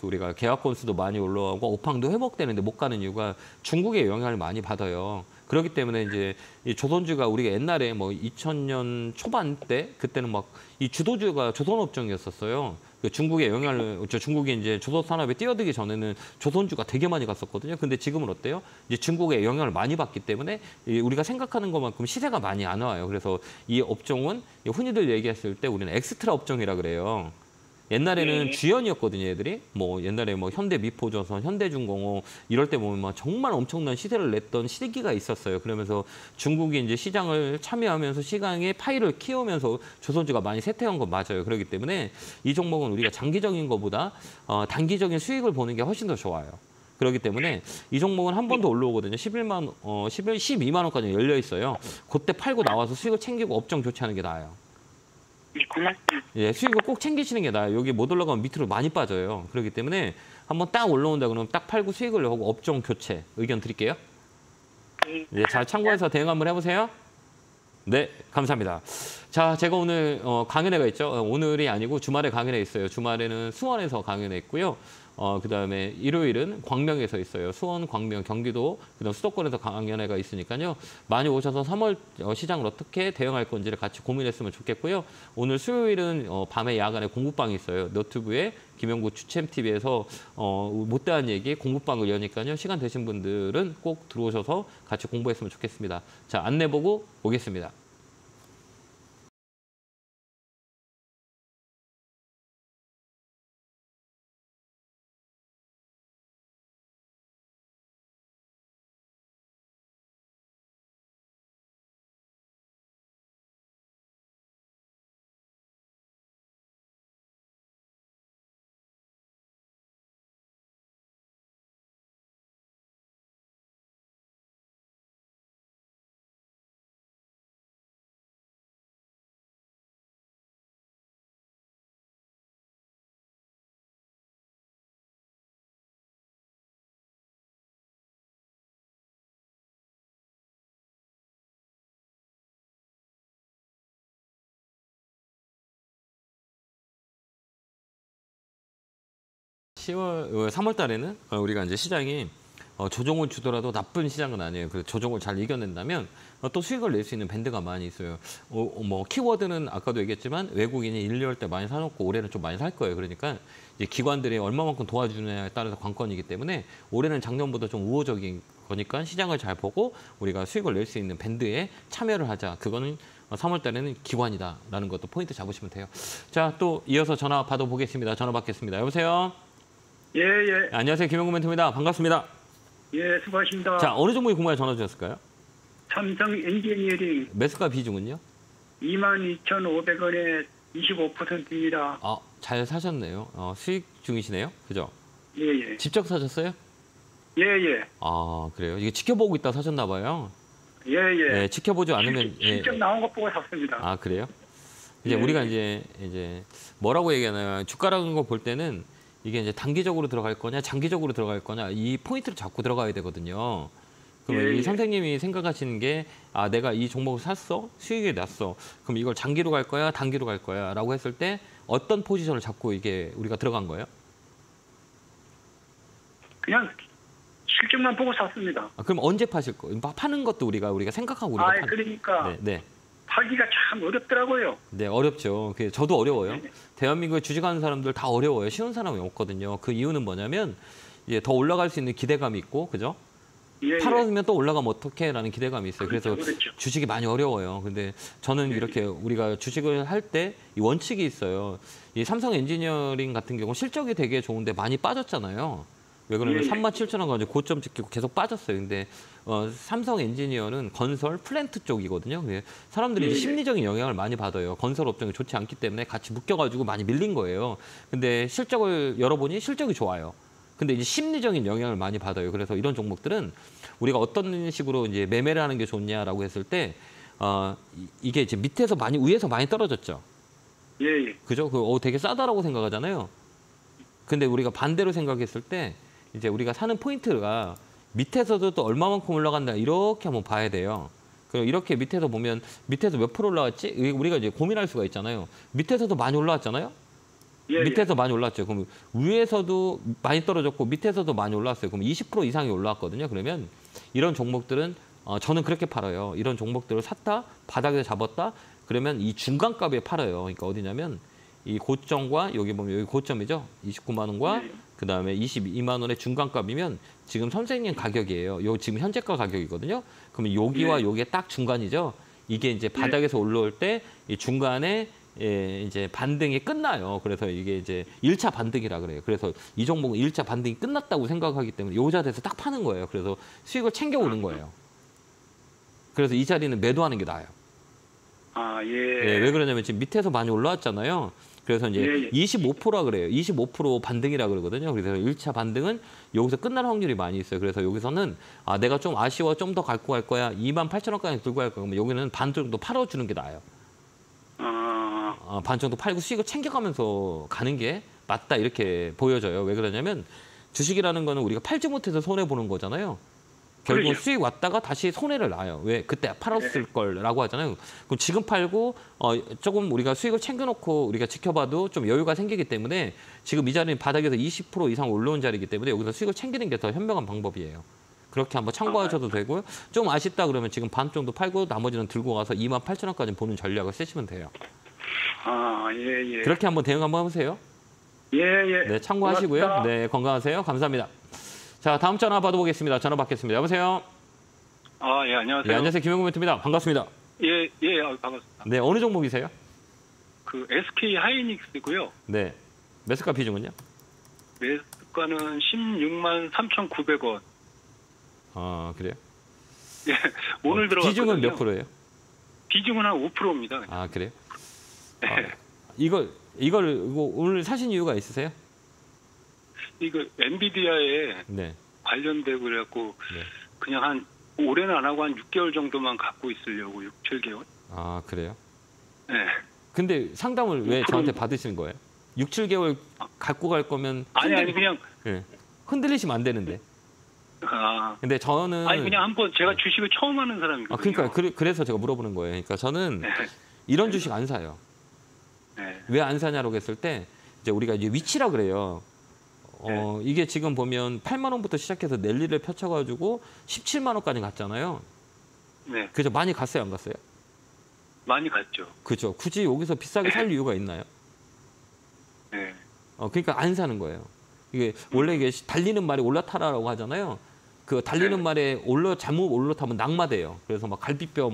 우리가 계약 건수도 많이 올라가고 업황도 회복되는데 못 가는 이유가 중국의 영향을 많이 받아요. 그렇기 때문에 이제 이 조선주가 우리가 옛날에 뭐 2000년 초반 때 그때는 막 이 주도주가 조선 업종이었었어요. 그 중국의 영향을 중국이 이제 조선 산업에 뛰어들기 전에는 조선주가 되게 많이 갔었거든요. 근데 지금은 어때요? 이제 중국의 영향을 많이 받기 때문에 우리가 생각하는 것만큼 시세가 많이 안 와요. 그래서 이 업종은 흔히들 얘기했을 때 우리는 엑스트라 업종이라 그래요. 옛날에는 주연이었거든요, 애들이. 뭐 옛날에 뭐 현대미포조선, 현대중공업 이럴 때 보면 막 정말 엄청난 시세를 냈던 시기가 있었어요. 그러면서 중국이 이제 시장을 참여하면서 시장의 파이를 키우면서 조선주가 많이 쇠퇴한 건 맞아요. 그렇기 때문에 이 종목은 우리가 장기적인 것보다 단기적인 수익을 보는 게 훨씬 더 좋아요. 그렇기 때문에 이 종목은 한 번 더 올라오거든요. 12만 원까지 열려 있어요. 그때 팔고 나와서 수익을 챙기고 업종 교체하는 게 나아요. 네, 고맙습니다. 수익을 꼭 챙기시는 게 나아요. 여기 못 올라가면 밑으로 많이 빠져요. 그렇기 때문에 한번 딱 올라온다 그러면 딱 팔고 수익을 하고 업종 교체 의견 드릴게요. 잘 참고해서 대응 한번 해보세요. 네, 감사합니다. 자, 제가 오늘 강연회가 있죠. 오늘이 아니고 주말에 강연회 있어요. 주말에는 수원에서 강연회 있고요. 그다음에 일요일은 광명에서 있어요. 수원, 광명, 경기도, 그다음 수도권에서 강연회가 있으니까요. 많이 오셔서 3월 시장을 어떻게 대응할 건지를 같이 고민했으면 좋겠고요. 오늘 수요일은 밤에 야간에 공부방이 있어요. 너튜브에 김영구 추챔TV에서 못다한 얘기 공부방을 여니까요. 시간 되신 분들은 꼭 들어오셔서 같이 공부했으면 좋겠습니다. 자, 안내 보고 오겠습니다. (10월) 3월 달에는 우리가 이제 시장이 조정을 주더라도 나쁜 시장은 아니에요. 그래서 조정을 잘 이겨낸다면 또 수익을 낼 수 있는 밴드가 많이 있어요. 뭐 키워드는 아까도 얘기했지만 외국인이 1, 2월 때 많이 사놓고 올해는 좀 많이 살 거예요. 그러니까 이제 기관들이 얼마만큼 도와주느냐에 따라서 관건이기 때문에 올해는 작년보다 좀 우호적인 거니까 시장을 잘 보고 우리가 수익을 낼 수 있는 밴드에 참여를 하자. 그거는 3월 달에는 기관이다라는 것도 포인트 잡으시면 돼요. 자, 또 이어서 전화 받아보겠습니다. 전화 받겠습니다. 여보세요? 예, 예. 안녕하세요. 김영구 멘토입니다. 반갑습니다. 예, 수고하십니다. 자, 어느 종목에 궁금해 전화 주셨을까요? 삼성 엔지니어링 매수가 비중은요? 22,500원에 25%입니다. 잘 사셨네요. 수익 중이시네요. 그죠? 예, 예. 직접 사셨어요? 예, 예. 그래요? 이게 지켜보고 있다 사셨나 봐요. 예, 예. 네, 지켜보지 않으면 실적 나온 것 보고 샀습니다. 그래요? 이제 예, 우리가 예. 이제 뭐라고 얘기하나요? 주가라는 거 볼 때는 이게 이제 단기적으로 들어갈 거냐, 장기적으로 들어갈 거냐, 이 포인트를 잡고 들어가야 되거든요. 그럼 예, 이 예. 선생님이 생각하시는 게 내가 이 종목을 샀어, 수익이 났어. 그럼 이걸 장기로 갈 거야, 단기로 갈 거야라고 했을 때 어떤 포지션을 잡고 이게 우리가 들어간 거예요? 그냥 실적만 보고 샀습니다. 그럼 언제 파실 거예요? 파는 것도 우리가 생각하고 우리가 그러니까 네. 팔기가 참 어렵더라고요. 네, 어렵죠. 저도 어려워요. 네. 대한민국에 주식하는 사람들 다 어려워요. 쉬운 사람이 없거든요. 그 이유는 뭐냐면 이제 더 올라갈 수 있는 기대감이 있고, 그죠? 예, 팔아면 또 올라가면 어떡해라는 기대감이 있어요. 그래서 그렇죠. 주식이 많이 어려워요. 근데 저는 이렇게 우리가 주식을 할 때 이 원칙이 있어요. 이 삼성 엔지니어링 같은 경우 실적이 되게 좋은데 많이 빠졌잖아요. 왜 그러면 37,000원 가지고 고점 찍히고 계속 빠졌어요. 근데 삼성 엔지니어는 건설 플랜트 쪽이거든요. 사람들이 이제 심리적인 영향을 많이 받아요. 건설 업종이 좋지 않기 때문에 같이 묶여가지고 많이 밀린 거예요. 근데 실적을 열어보니 실적이 좋아요. 근데 이제 심리적인 영향을 많이 받아요. 그래서 이런 종목들은 우리가 어떤 식으로 이제 매매를 하는 게 좋냐라고 했을 때 이게 이제 밑에서 많이 위에서 많이 떨어졌죠. 예, 예. 그죠? 되게 싸다라고 생각하잖아요. 근데 우리가 반대로 생각했을 때 이제 우리가 사는 포인트가 밑에서도 또 얼마만큼 올라간다 이렇게 한번 봐야 돼요. 그리고 이렇게 밑에서 보면 밑에서 몇 프로 올라왔지? 우리가 이제 고민할 수가 있잖아요. 밑에서도 많이 올라왔잖아요. 예, 밑에서 많이 올랐죠. 그럼 위에서도 많이 떨어졌고 밑에서도 많이 올랐어요. 그럼 20% 이상이 올라왔거든요. 그러면 이런 종목들은 저는 그렇게 팔아요. 이런 종목들을 샀다, 바닥에서 잡았다. 그러면 이 중간값에 팔아요. 그러니까 어디냐면 이 고점과 여기 보면 여기 고점이죠. 29만 원과 그다음에 22만 원의 중간값이면 지금 선생님 가격이에요. 요 지금 현재가 가격이거든요. 그러면 여기와 여기에 딱 중간이죠. 이게 이제 바닥에서 올라올 때 이 중간에 이제 반등이 끝나요. 그래서 이게 이제 1차 반등이라 그래요. 그래서 이 종목은 1차 반등이 끝났다고 생각하기 때문에 요 자리에서 딱 파는 거예요. 그래서 수익을 챙겨오는 거예요. 그래서 이 자리는 매도하는 게 나아요. 예. 왜 그러냐면 지금 밑에서 많이 올라왔잖아요. 그래서 이제 25%라 그래요. 25% 반등이라 그러거든요. 그래서 1차 반등은 여기서 끝날 확률이 많이 있어요. 그래서 여기서는 내가 좀 아쉬워 좀 더 갖고 갈 거야. 28,000원까지 들고 갈 거야. 그러면 여기는 반 정도 팔아주는 게 나아요. 반 정도 팔고 수익을 챙겨가면서 가는 게 맞다 이렇게 보여져요. 왜 그러냐면 주식이라는 거는 우리가 팔지 못해서 손해보는 거잖아요. 결국 그렇죠. 수익 왔다가 다시 손해를 놔요. 왜? 그때 팔았을 걸라고 하잖아요. 그럼 지금 팔고 조금 우리가 수익을 챙겨놓고 우리가 지켜봐도 좀 여유가 생기기 때문에 지금 이 자리는 바닥에서 20% 이상 올라온 자리이기 때문에 여기서 수익을 챙기는 게 더 현명한 방법이에요. 그렇게 한번 참고하셔도 되고요. 좀 아쉽다 그러면 지금 반 정도 팔고 나머지는 들고 가서 28,000원까지 보는 전략을 쓰시면 돼요. 예. 그렇게 한번 대응 한번 해보세요. 예. 네, 참고하시고요. 고맙습니다. 네, 건강하세요. 감사합니다. 자, 다음 전화 받아보겠습니다. 전화 받겠습니다. 여보세요? 예, 안녕하세요. 네, 안녕하세요. 김영구 멘트입니다. 반갑습니다. 예, 반갑습니다. 네, 어느 종목이세요? 그 SK 하이닉스고요. 네. 매수가 비중은요? 매수가는 16만 3,900원. 그래요? 예, 오늘 들어갔거든요. 비중은 몇 프로예요? 비중은 한 5%입니다. 그래요? 네. 이거 오늘 사신 이유가 있으세요? 이거 엔비디아에 네. 관련되고 그래갖고 네. 그냥 한 올해는 안 하고 한 6개월 정도만 갖고 있으려고 6, 7개월. 그래요? 네. 근데 상담을 왜 6% 저한테 받으시는 거예요? 6, 7개월 갖고 갈 거면 아니 그냥 흔들리시면 안 되는데. 근데 저는 그냥 한번 제가 주식을 처음 하는 사람이거든요. 그러니까 그래서 제가 물어보는 거예요. 그러니까 저는 이런 주식 안 사요. 네. 왜 안 사냐고 했을 때 이제 우리가 이제 위치라 그래요. 이게 지금 보면 8만 원부터 시작해서 랠리를 펼쳐가지고 17만 원까지 갔잖아요. 네. 그죠? 많이 갔어요, 안 갔어요? 많이 갔죠. 그죠? 굳이 여기서 비싸게 살 이유가 있나요? 네. 그러니까 안 사는 거예요. 이게 원래 이게 달리는 말이 올라타라라고 하잖아요. 그 달리는 말에 잘못 올라타면 낙마돼요. 그래서 막 갈비뼈,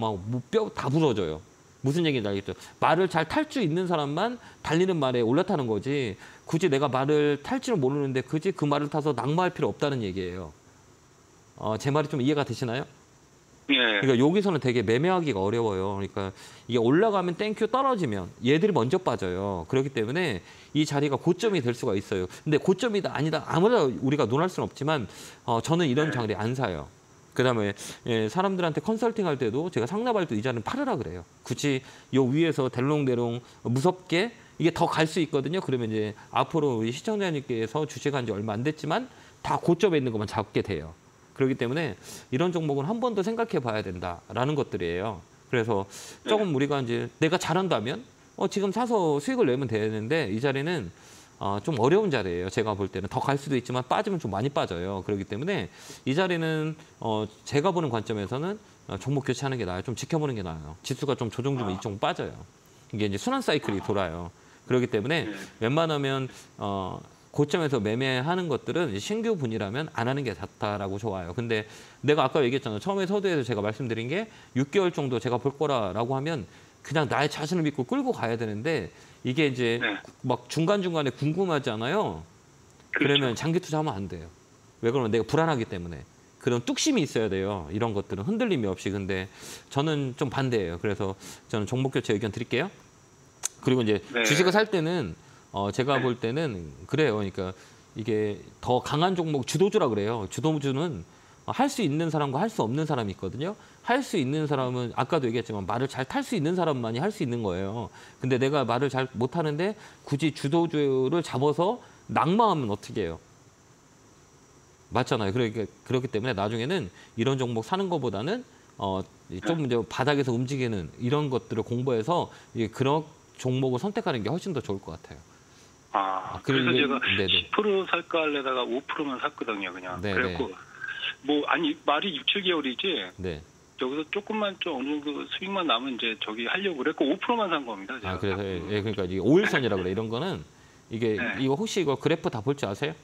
뼈 다 부러져요. 무슨 얘기인지 알겠죠? 말을 잘 탈 줄 있는 사람만 달리는 말에 올라타는 거지. 굳이 내가 말을 탈 줄 모르는데 굳이 그 말을 타서 낙마할 필요 없다는 얘기예요. 제 말이 좀 이해가 되시나요? 예. 그러니까 여기서는 되게 매매하기가 어려워요. 그러니까 이게 올라가면 땡큐, 떨어지면 얘들이 먼저 빠져요. 그렇기 때문에 이 자리가 고점이 될 수가 있어요. 근데 고점이다 아니다 아무나 우리가 논할 수는 없지만 저는 이런 자리 안 사요. 그다음에 사람들한테 컨설팅 할 때도 제가 상납할 때 이 자리는 팔으라 그래요. 굳이 요 위에서 델롱대롱 무섭게 이게 더 갈 수 있거든요. 그러면 이제 앞으로 우리 시청자님께서 주식한 지 얼마 안 됐지만 다 고점에 있는 것만 잡게 돼요. 그렇기 때문에 이런 종목은 한 번 더 생각해 봐야 된다라는 것들이에요. 그래서 조금 우리가 이제 내가 잘한다면 지금 사서 수익을 내면 되는데 이 자리는 좀 어려운 자리예요. 제가 볼 때는 더 갈 수도 있지만 빠지면 좀 많이 빠져요. 그렇기 때문에 이 자리는 제가 보는 관점에서는 종목 교체하는 게 나아요. 좀 지켜보는 게 나아요. 지수가 좀 조정 주면 이쪽 빠져요. 이게 이제 순환 사이클이 돌아요. 그렇기 때문에 웬만하면 고점에서 매매하는 것들은 신규 분이라면 안 하는 게 좋다라고 좋아요. 근데 내가 아까 얘기했잖아요. 처음에 서두에서 제가 말씀드린 게 6개월 정도 제가 볼 거라고 하면 그냥 나의 자신을 믿고 끌고 가야 되는데 이게 이제 막 중간중간에 궁금하잖아요. 그러면 장기 투자하면 안 돼요. 왜 그러면 내가 불안하기 때문에. 그런 뚝심이 있어야 돼요. 이런 것들은 흔들림이 없이. 근데 저는 좀 반대예요. 그래서 저는 종목 교체 의견 드릴게요. 그리고 이제 주식을 살 때는 제가 볼 때는 그래요. 그러니까 이게 더 강한 종목 주도주라 그래요. 주도주는 할 수 있는 사람과 할 수 없는 사람이 있거든요. 할 수 있는 사람은 아까도 얘기했지만 말을 잘 탈 수 있는 사람만이 할 수 있는 거예요. 근데 내가 말을 잘 못하는데 굳이 주도주를 잡아서 낙마하면 어떻게 해요? 맞잖아요. 그렇기 때문에 나중에는 이런 종목 사는 것보다는 좀 이제 바닥에서 움직이는 이런 것들을 공부해서 그런 종목을 선택하는 게 훨씬 더 좋을 것 같아요. 그래서 제가 10% 살까 하려다가 5%만 샀거든요, 그냥. 그래갖고 말이 6, 7개월이지. 네. 여기서 조금만 좀 어느 정도 수익만 나면 이제 저기 하려고 그랬고 5%만 산 겁니다. 제가. 그래서 그러니까 이게 5일선이라 그래. 이런 거는 이게 이거 혹시 이거 그래프 다 볼 줄 아세요?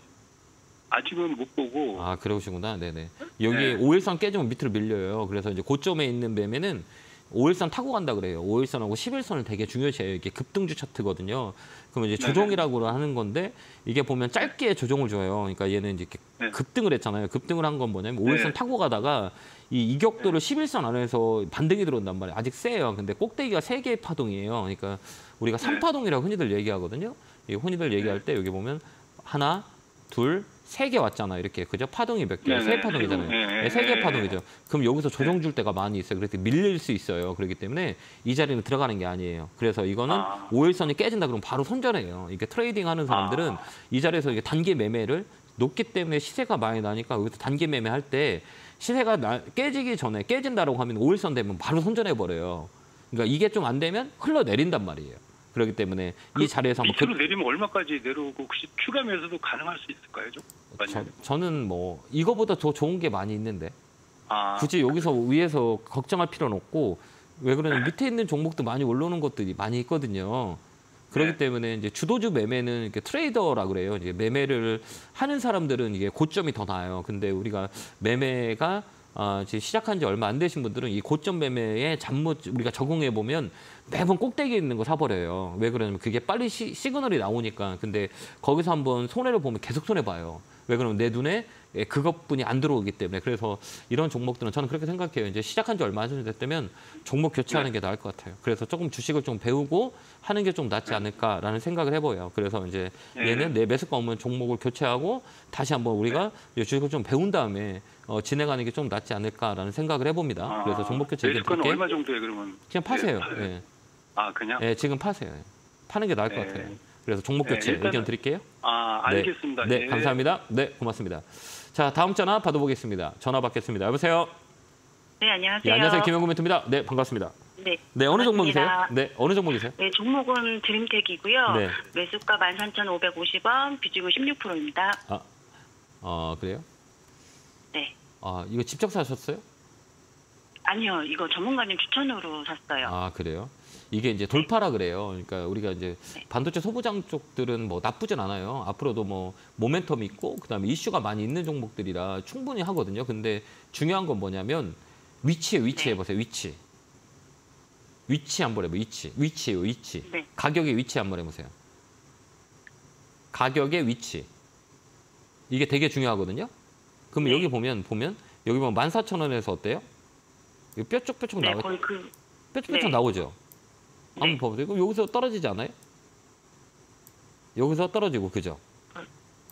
아직은 못 보고. 그러시구나. 네네. 여기 5일선 깨지면 밑으로 밀려요. 그래서 이제 고점에 있는 매매는 5일선 타고 간다 그래요. 5일선하고 11선을 되게 중요시해요. 이게 급등주 차트거든요. 그러면 이제 조정이라고 하는 건데 이게 보면 짧게 조정을 줘요. 그러니까 얘는 이제 급등을 했잖아요. 급등을 한 건 뭐냐면 5일선 타고 가다가 이 이격도를 11선 안에서 반등이 들어온단 말이에요. 아직 세요. 근데 꼭대기가 3개의 파동이에요. 그러니까 우리가 3파동이라고 흔히들 얘기하거든요. 흔히들 얘기할 때 여기 보면 하나, 둘, 3개 왔잖아요. 이렇게. 그죠? 파동이 몇 개예요? 3파동이잖아요. 3개 파동이죠. 그럼 여기서 조정 줄 때가 많이 있어요. 그래서 밀릴 수 있어요. 그렇기 때문에 이 자리는 들어가는 게 아니에요. 그래서 이거는 5일선이 깨진다 그러면 바로 손절해요. 이게 트레이딩 하는 사람들은 이 자리에서 이게 단기 매매를 높기 때문에 시세가 많이 나니까 여기서 단기 매매할 때 시세가 깨지기 전에 깨진다라고 하면 5일선 되면 바로 손절해버려요. 그러니까 이게 좀 안 되면 흘러내린단 말이에요. 그렇기 때문에 이 자리에서 한번 밑으로 내리면 얼마까지 내려오고 혹시 추가 매수도 가능할 수 있을까요? 저는 뭐 이거보다 더 좋은 게 많이 있는데 굳이 여기서 위에서 걱정할 필요는 없고 왜 그러냐면 밑에 있는 종목도 많이 올라오는 것들이 많이 있거든요. 그렇기 때문에 이제 주도주 매매는 이렇게 트레이더라 그래요. 이제 매매를 하는 사람들은 이게 고점이 더 나아요. 근데 우리가 매매가 지금 시작한 지 얼마 안 되신 분들은 이 고점 매매에 잠못 우리가 적응해 보면 매번 꼭대기에 있는 거 사버려요. 왜 그러냐면 그게 빨리 시그널이 나오니까. 근데 거기서 한번 손해를 보면 계속 손해 봐요. 왜 그러면 내 눈에 그것뿐이 안 들어오기 때문에. 그래서 이런 종목들은 저는 그렇게 생각해요. 이제 시작한 지 얼마 안 됐다면 종목 교체하는 게 나을 것 같아요. 그래서 조금 주식을 좀 배우고 하는 게 좀 낫지 않을까라는 생각을 해보여요. 그래서 이제 얘는 내 매수가 오면 종목을 교체하고 다시 한번 우리가 주식을 좀 배운 다음에 진행하는 게 좀 낫지 않을까라는 생각을 해봅니다. 그래서 종목 교체 매수가는 얼마 정도에 그러면? 그냥 파세요. 예. 그냥? 예, 지금 파세요. 파는 게 나을 것 같아요. 그래서 종목 교체 의견 드릴게요. 알겠습니다. 네, 감사합니다. 네, 고맙습니다. 자, 다음 전화 받아보겠습니다. 전화 받겠습니다. 여보세요? 네, 안녕하세요. 네, 안녕하세요. 김영구 멘토입니다. 네, 반갑습니다. 네. 네, 어느 종목이세요? 네, 어느 종목이세요? 네, 종목은 드림텍이고요. 네. 매수가 13,550원, 비중은 16%입니다. 그래요? 네. 이거 직접 사셨어요? 아니요, 이거 전문가님 추천으로 샀어요. 그래요? 이게 이제 돌파라 그래요. 그러니까 우리가 이제 반도체 소부장 쪽들은 뭐 나쁘진 않아요. 앞으로도 뭐 모멘텀이 있고 그다음에 이슈가 많이 있는 종목들이라 충분히 하거든요. 근데 중요한 건 뭐냐면 위치에 해보세요. 위치 한번 해보세요. 위치예요. 네. 가격의 위치 한번 해보세요. 가격의 위치. 이게 되게 중요하거든요. 그러면 여기 보면 여기 보면 14,000원에서 어때요? 이거 뾰족뾰족 네, 나오죠. 거의 뾰족뾰족 나오죠. 한번 봐보세요. 그럼 여기서 떨어지지 않아요? 여기서 떨어지고 그죠?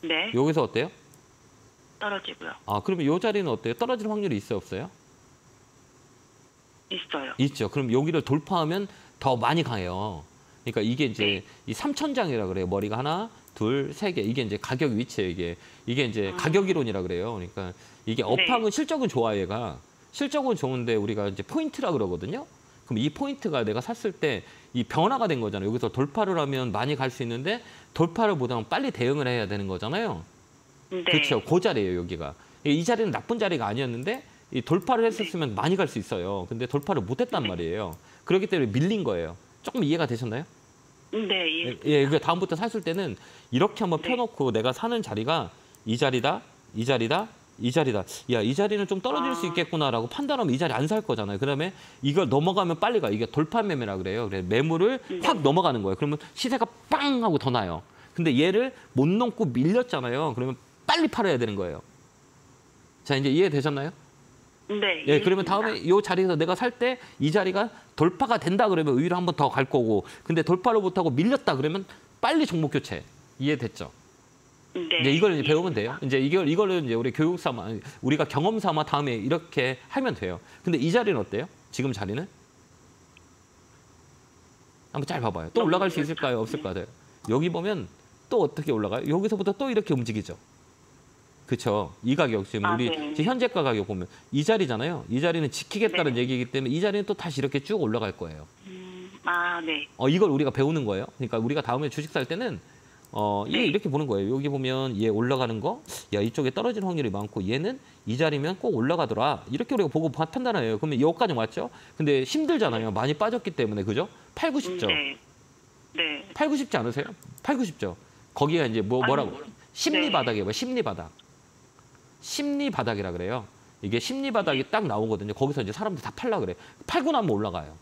네. 여기서 어때요? 떨어지고요. 그러면 이 자리는 어때요? 떨어질 확률이 있어요, 없어요? 있어요. 있죠. 그럼 여기를 돌파하면 더 많이 가요. 그러니까 이게 이제 이 3천장이라 그래요. 머리가 하나, 둘, 세 개. 이게 이제 가격 위치예요. 이게 이제 가격 이론이라 그래요. 그러니까 이게 업황은 실적은 좋아요, 얘가. 실적은 좋은데 우리가 이제 포인트라 그러거든요. 그럼 이 포인트가 내가 샀을 때 이 변화가 된 거잖아요. 여기서 돌파를 하면 많이 갈 수 있는데 돌파를 못하면 빨리 대응을 해야 되는 거잖아요. 네. 그렇죠. 그 자리예요, 여기가. 이 자리는 나쁜 자리가 아니었는데 이 돌파를 했었으면 많이 갈 수 있어요. 근데 돌파를 못했단 말이에요. 그렇기 때문에 밀린 거예요. 조금 이해가 되셨나요? 네. 그러니까 다음부터 샀을 때는 이렇게 한번 펴놓고 내가 사는 자리가 이 자리다, 이 자리다, 이 자리다. 야, 이 자리는 좀 떨어질 수 있겠구나라고 판단하면 이 자리 안 살 거잖아요. 그다음에 이걸 넘어가면 빨리 가. 이게 돌파 매매라 그래요. 그래서 매물을 확 넘어가는 거예요. 그러면 시세가 빵 하고 더 나요. 근데 얘를 못 넘고 밀렸잖아요. 그러면 빨리 팔아야 되는 거예요. 자, 이제 이해되셨나요? 네. 예, 그러면 다음에 이 자리에서 내가 살 때 이 자리가 돌파가 된다 그러면 의외로 한 번 더 갈 거고, 근데 돌파를 못하고 밀렸다 그러면 빨리 종목 교체. 이해됐죠? 네. 이제 이걸 이제 배우면 돼요. 이제 이거를 이제 우리 교육 삼아, 우리가 경험 삼아 다음에 이렇게 하면 돼요. 근데 이 자리는 어때요? 지금 자리는? 한번 잘 봐봐요. 또 올라갈 수 있을까요? 없을까요? 여기 보면 또 어떻게 올라가요? 여기서부터 또 이렇게 움직이죠. 그렇죠. 이 가격 지금 우리 지금 현재가 가격 보면 이 자리잖아요. 이 자리는 지키겠다는 얘기이기 때문에 이 자리는 또 다시 이렇게 쭉 올라갈 거예요. 네. 이걸 우리가 배우는 거예요. 그러니까 우리가 다음에 주식 살 때는 얘 이렇게 보는 거예요. 여기 보면 얘 올라가는 거, 야 이쪽에 떨어질 확률이 많고 얘는 이 자리면 꼭 올라가더라. 이렇게 우리가 보고 판단해요. 그러면 여기까지 왔죠. 근데 힘들잖아요. 많이 빠졌기 때문에 그죠? 8, 90죠. 네. 8, 90지 않으세요? 8, 90죠. 거기가 이제 뭐라고? 심리 바닥이에요. 심리 바닥. 심리 바닥이라 그래요. 이게 심리 바닥이 딱 나오거든요. 거기서 이제 사람들 다 팔라 그래. 팔고 나면 올라가요.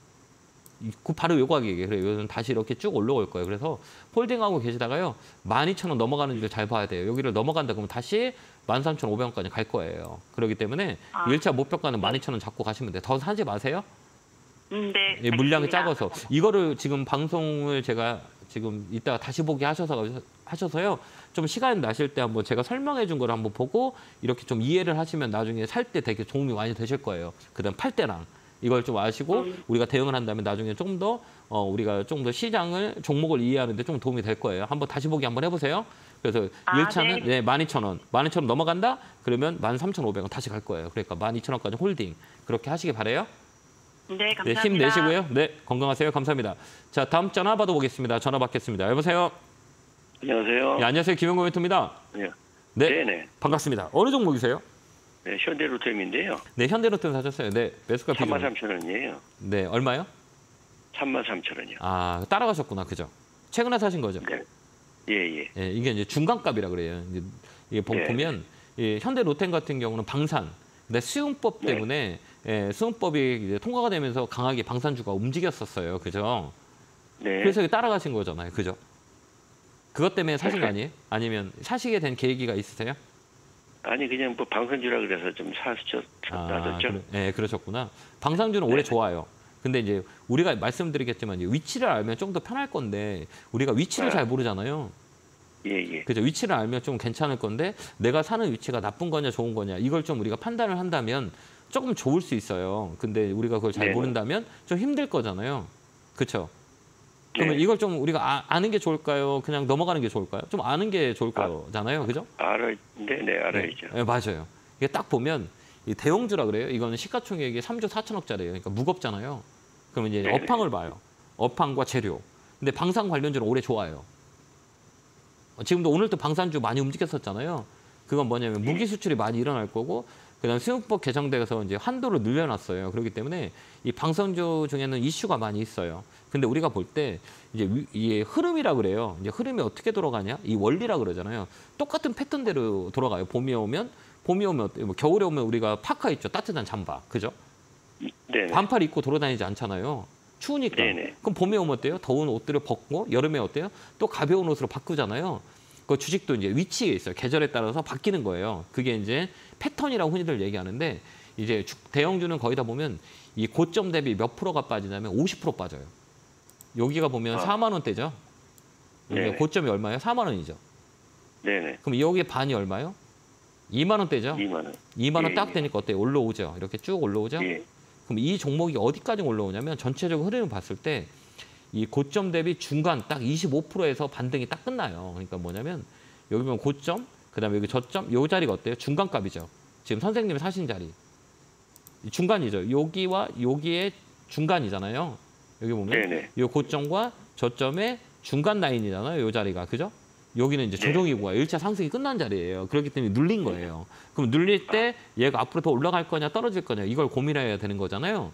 바로 요 가격이에요. 그래요. 요즘 다시 이렇게 쭉 올라올 거예요. 그래서 홀딩하고 계시다가요. 12,000원 넘어가는지를 잘 봐야 돼요. 여기를 넘어간다 그러면 다시 13,500원까지 갈 거예요. 그렇기 때문에 1차 목표가는 12,000원 잡고 가시면 돼요. 더 사지 마세요. 네. 예, 물량이 작아서. 이거를 지금 방송을 제가 지금 이따가 다시 보기 하셔서요. 좀 시간 나실 때 한번 제가 설명해 준 거를 한번 보고 이렇게 좀 이해를 하시면 나중에 살 때 되게 도움이 많이 되실 거예요. 그다음 팔 때랑. 이걸 좀 아시고 우리가 대응을 한다면 나중에 좀 더 우리가 좀 더 시장을 종목을 이해하는 데 좀 도움이 될 거예요. 한번 다시 보기 한번 해보세요. 그래서 아, 1차는 네, 12,000원. 12,000원 넘어간다? 그러면 13,500원 다시 갈 거예요. 그러니까 12,000원까지 홀딩. 그렇게 하시기 바라요. 네, 네, 감사합니다. 힘내시고요. 네, 건강하세요. 감사합니다. 자, 다음 전화 받아보겠습니다. 전화 받겠습니다. 여보세요? 안녕하세요. 네, 안녕하세요. 김영구 멘토입니다. 예. 네, 네네. 반갑습니다. 어느 종목이세요? 네, 현대로템인데요. 네, 현대로템 사셨어요. 네, 매수가 비중. 33,000원이에요. 네, 얼마요? 33,000원이요. 아, 따라가셨구나. 그죠? 최근에 사신 거죠? 네. 예, 예. 예, 이게 이제 중간값이라 그래요. 이게 네. 보면 이 현대로템 같은 경우는 방산. 근데 수용법 네. 때문에 수용법이 이제 통과가 되면서 강하게 방산주가 움직였었어요. 그죠? 네. 그래서 따라가신 거잖아요. 그죠? 그것 때문에 사신 거 아니에요? 아니면 사시게 된 계기가 있으세요? 아니 그냥 뭐 방산주라 그래서 좀 샀었죠. 네, 그러셨구나. 방산주는 오래 좋아요. 근데 이제 우리가 말씀드리겠지만 이제 위치를 알면 좀 더 편할 건데 우리가 위치를 잘 모르잖아요. 예, 예. 그죠? 위치를 알면 좀 괜찮을 건데 내가 사는 위치가 나쁜 거냐 좋은 거냐 이걸 좀 우리가 판단을 한다면 조금 좋을 수 있어요. 근데 우리가 그걸 잘 네네. 모른다면 좀 힘들 거잖아요. 그렇죠? 그러면 네. 이걸 좀 우리가 아는 게 좋을까요? 그냥 넘어가는 게 좋을까요? 좀 아는 게 좋을 거잖아요. 그죠? 네, 알아야죠. 네, 맞아요. 이게 딱 보면 이 대형주라 그래요. 이거는 시가총액이 3조 4천억짜리예요. 그러니까 무겁잖아요. 그러면 이제 네네. 업황을 봐요. 업황과 재료. 근데 방산 관련주는 올해 좋아요. 지금도 오늘도 방산주 많이 움직였었잖아요. 그건 뭐냐면 무기 수출이 많이 일어날 거고 그다음 수용법 개정돼서 이제 한도를 늘려놨어요. 그렇기 때문에 이 방산주 중에는 이슈가 많이 있어요. 근데 우리가 볼 때 이제 이 흐름이라 그래요. 이제 흐름이 어떻게 돌아가냐? 이 원리라 그러잖아요. 똑같은 패턴대로 돌아가요. 봄이 오면 뭐 겨울에 오면 우리가 파카 있죠. 따뜻한 잠바. 그죠? 네. 반팔 입고 돌아다니지 않잖아요. 추우니까. 네네. 그럼 봄에 오면 어때요? 더운 옷들을 벗고 여름에 어때요? 또 가벼운 옷으로 바꾸잖아요. 그 주식도 이제 위치에 있어요. 계절에 따라서 바뀌는 거예요. 그게 이제 패턴이라고 흔히들 얘기하는데 이제 대형주는 거의 다 보면 이 고점 대비 몇 프로가 빠지냐면 50% 빠져요. 여기가 보면 4만 원대죠. 여기가 네네. 고점이 얼마예요? 4만 원이죠. 네네. 그럼 여기에 반이 얼마요? 2만 원대죠. 2만 원. 2만 원 딱 예. 되니까 어때요? 올라오죠. 이렇게 쭉 올라오죠. 예. 그럼 이 종목이 어디까지 올라오냐면 전체적으로 흐름을 봤을 때 이 고점 대비 중간 딱 25%에서 반등이 딱 끝나요. 그러니까 뭐냐면 여기 보면 고점, 그다음에 여기 저점, 요 자리가 어때요? 중간값이죠. 지금 선생님이 사신 자리. 중간이죠. 여기와 여기의 중간이잖아요. 여기 보면 네네. 요 고점과 저점의 중간 라인이잖아요. 요 자리가. 그죠? 여기는 이제 조정이고 1차 상승이 끝난 자리예요. 그렇기 때문에 눌린 거예요. 그럼 눌릴 때 얘가 앞으로 더 올라갈 거냐 떨어질 거냐 이걸 고민해야 되는 거잖아요.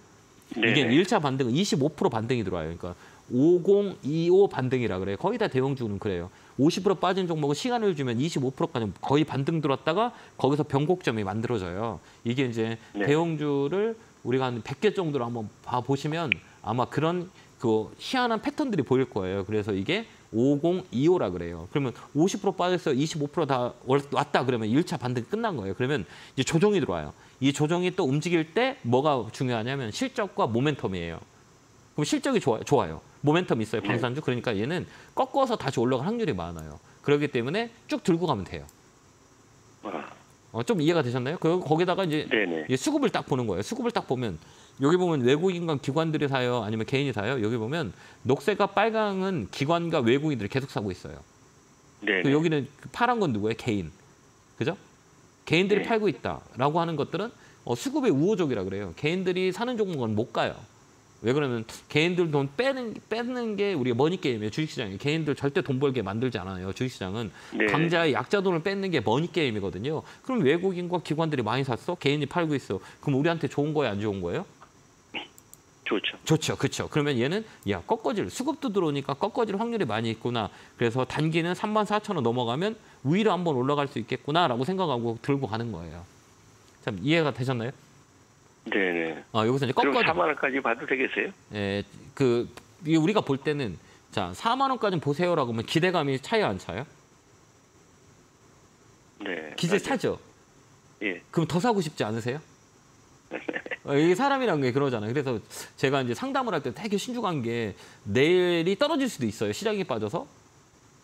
네네. 이게 1차 반등은 25% 반등이 들어와요. 그러니까 5025 반등이라 그래요. 거의 다 대형주는 그래요. 50% 빠진 종목은 시간을 주면 25%까지 거의 반등 들었다가 거기서 변곡점이 만들어져요. 이게 이제 네. 대형주를 우리가 한 100개 정도로 한번 봐보시면 아마 그런 그 희한한 패턴들이 보일 거예요. 그래서 이게 5025라 그래요. 그러면 50% 빠져서 25%다 왔다 그러면 1차 반등이 끝난 거예요. 그러면 이제 조정이 들어와요. 이 조정이 또 움직일 때 뭐가 중요하냐면 실적과 모멘텀이에요. 그럼 실적이 좋아요. 모멘텀 있어요. 방산주. 그러니까 얘는 꺾어서 다시 올라갈 확률이 많아요. 그렇기 때문에 쭉 들고 가면 돼요. 좀 이해가 되셨나요? 거기다가 이제 네네. 수급을 딱 보는 거예요. 수급을 딱 보면 여기 보면 외국인과 기관들이 사요? 아니면 개인이 사요? 여기 보면 녹색과 빨강은 기관과 외국인들이 계속 사고 있어요. 네네. 여기는 파란 건 누구예요? 개인. 그죠? 개인들이 네. 팔고 있다라고 하는 것들은 수급의 우호적이라 그래요. 개인들이 사는 종목은 못 가요. 왜 그러면 개인들 돈 빼는 게 우리가 머니게임이에요. 주식시장이. 개인들 절대 돈 벌게 만들지 않아요. 주식시장은. 네. 강자의 약자 돈을 뺏는 게 머니게임이거든요. 그럼 외국인과 기관들이 많이 샀어? 개인이 팔고 있어. 그럼 우리한테 좋은 거예요? 안 좋은 거예요? 좋죠. 좋죠. 그렇죠. 그러면 얘는 꺾어질 수급도 들어오니까 꺾어질 확률이 많이 있구나. 그래서 단기는 34,000원 넘어가면 위로 한번 올라갈 수 있겠구나라고 생각하고 들고 가는 거예요. 참 이해가 되셨나요? 네네. 여기서 이제 그럼 꺾어져. 4만 원까지 봐도 되겠어요? 이게 우리가 볼 때는 자 4만 원까지는 보세요라고 하면 기대감이 차요 안 차요? 네. 기대 맞아요. 차죠. 예. 그럼 더 사고 싶지 않으세요? 이게 사람이란 게 그러잖아요. 그래서 제가 이제 상담을 할 때 되게 신중한 게 내일이 떨어질 수도 있어요. 시장이 빠져서.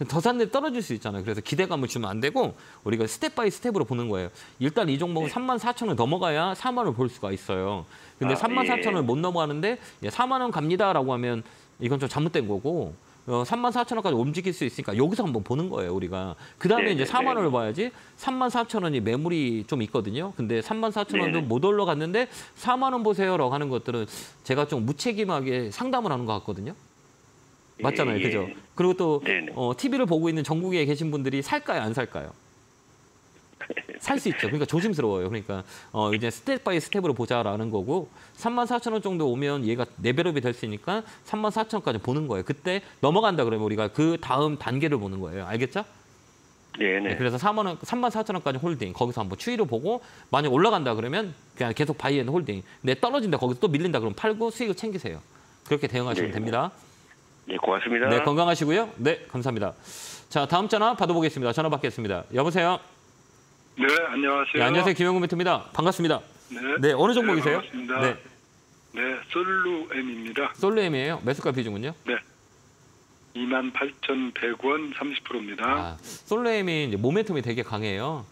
더 샀는데 떨어질 수 있잖아요. 그래서 기대감을 주면 안 되고 우리가 스텝 바이 스텝으로 보는 거예요. 일단 이 종목은 34,000원 넘어가야 4만 원을 볼 수가 있어요. 근데 34,000원을 못 넘어가는데 4만 원 갑니다라고 하면 이건 좀 잘못된 거고 34,000원까지 움직일 수 있으니까 여기서 한번 보는 거예요, 우리가. 그다음에 이제 4만 원을 봐야지. 34,000원이 매물이 좀 있거든요. 근데 34,000원도 못 올라갔는데 4만 원 보세요라고 하는 것들은 제가 좀 무책임하게 상담을 하는 것 같거든요. 맞잖아요, 그죠? 그리고 또 TV를 보고 있는 전국에 계신 분들이 살까요, 안 살까요? 살 수 있죠. 그러니까 조심스러워요. 그러니까 이제 스텝 바이 스텝으로 보자라는 거고 34,000원 정도 오면 얘가 레벨업이 될 수 있으니까 34,000원까지 보는 거예요. 그때 넘어간다 그러면 우리가 그 다음 단계를 보는 거예요. 알겠죠? 네네. 그래서 34,000원까지 홀딩. 거기서 한번 추이를 보고 만약 올라간다 그러면 그냥 계속 바이앤 홀딩. 근데 떨어진다 거기서 또 밀린다 그러면 팔고 수익을 챙기세요. 그렇게 대응하시면 됩니다. 네, 고맙습니다. 네, 건강하시고요. 네, 감사합니다. 자, 다음 전화 받아보겠습니다. 전화 받겠습니다. 여보세요? 네, 안녕하세요. 네, 안녕하세요. 김영구 멘토입니다. 반갑습니다. 네, 어느 종목이세요? 반갑습니다. 네. 네, 솔루엠입니다. 솔루엠이에요? 매수가 비중은요? 네. 28,100원 30%입니다. 아, 솔루엠이 이제 모멘텀이 되게 강해요.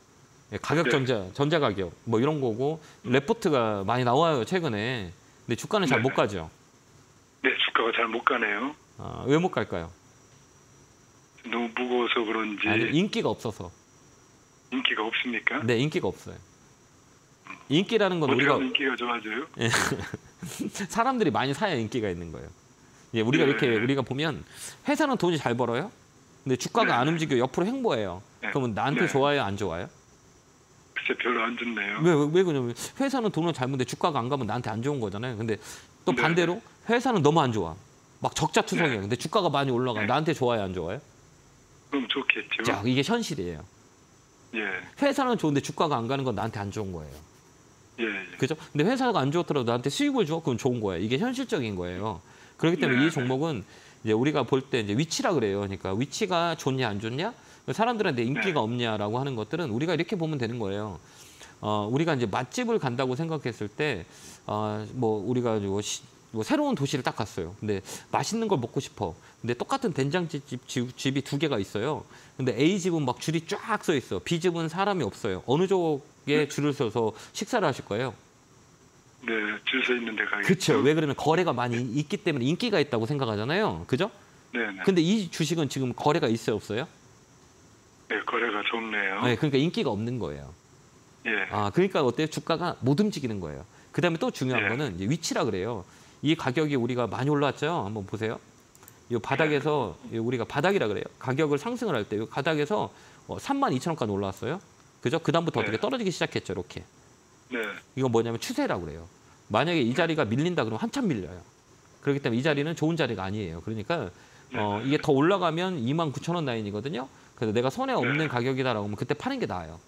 가격 전자 가격 뭐 이런 거고 레포트가 많이 나와요, 최근에. 근데 주가는 잘 못 가죠. 네, 주가가 잘 못 가네요. 아, 왜 못 갈까요? 너무 무거워서 그런지. 아니, 인기가 없어서. 인기가 없습니까? 네, 인기가 없어요. 인기라는 건 어떻게 우리가 하면 인기가 좋아져요? 사람들이 많이 사야 인기가 있는 거예요. 예, 우리가 이렇게 우리가 보면 회사는 돈이 잘 벌어요. 근데 주가가 안 움직여 옆으로 횡보해요. 그러면 나한테 좋아요, 안 좋아요? 글쎄 별로 안 좋네요. 왜 그러냐면 회사는 돈을 잘 버는데 주가가 안 가면 나한테 안 좋은 거잖아요. 근데 또 반대로 회사는 너무 안 좋아. 막 적자투성이에요. 근데 주가가 많이 올라가. 나한테 좋아요, 안 좋아요? 그럼 좋겠죠. 자, 이게 현실이에요. 예. 회사는 좋은데 주가가 안 가는 건 나한테 안 좋은 거예요. 예. 그죠? 근데 회사가 안 좋더라도 나한테 수익을 줘? 그럼 좋은 거예요. 이게 현실적인 거예요. 그렇기 때문에 이 종목은 이제 우리가 볼 때 이제 위치라 그래요. 그러니까 위치가 좋냐 안 좋냐, 사람들한테 인기가 없냐라고 하는 것들은 우리가 이렇게 보면 되는 거예요. 우리가 이제 맛집을 간다고 생각했을 때, 뭐 우리가 뭐 새로운 도시를 딱 갔어요. 근데 맛있는 걸 먹고 싶어. 근데 똑같은 된장집이 두 개가 있어요. 근데 A 집은 막 줄이 쫙 서 있어. B 집은 사람이 없어요. 어느 쪽에 줄을 서서 식사를 하실 거예요? 네, 줄 서 있는 데 가겠죠. 그렇죠. 왜 그러면 거래가 많이 있기 때문에 인기가 있다고 생각하잖아요. 그죠? 네. 근데 이 주식은 지금 거래가 있어요, 없어요? 네, 거래가 좋네요. 네, 그러니까 인기가 없는 거예요. 예. 그러니까 어때요? 주가가 못 움직이는 거예요. 그다음에 또 중요한 거는 이제 위치라 그래요. 이 가격이 우리가 많이 올랐죠. 한번 보세요. 이 바닥에서 우리가 바닥이라 그래요. 가격을 상승을 할 때 이 바닥에서 32,000원까지 올라왔어요. 그죠? 그다음부터 어떻게 떨어지기 시작했죠, 이렇게. 네. 이건 뭐냐면 추세라고 그래요. 만약에 이 자리가 밀린다 그러면 한참 밀려요. 그렇기 때문에 이 자리는 좋은 자리가 아니에요. 그러니까 이게 더 올라가면 29,000원 라인이거든요. 그래서 내가 손에 없는 가격이다라고 하면 그때 파는 게 나아요.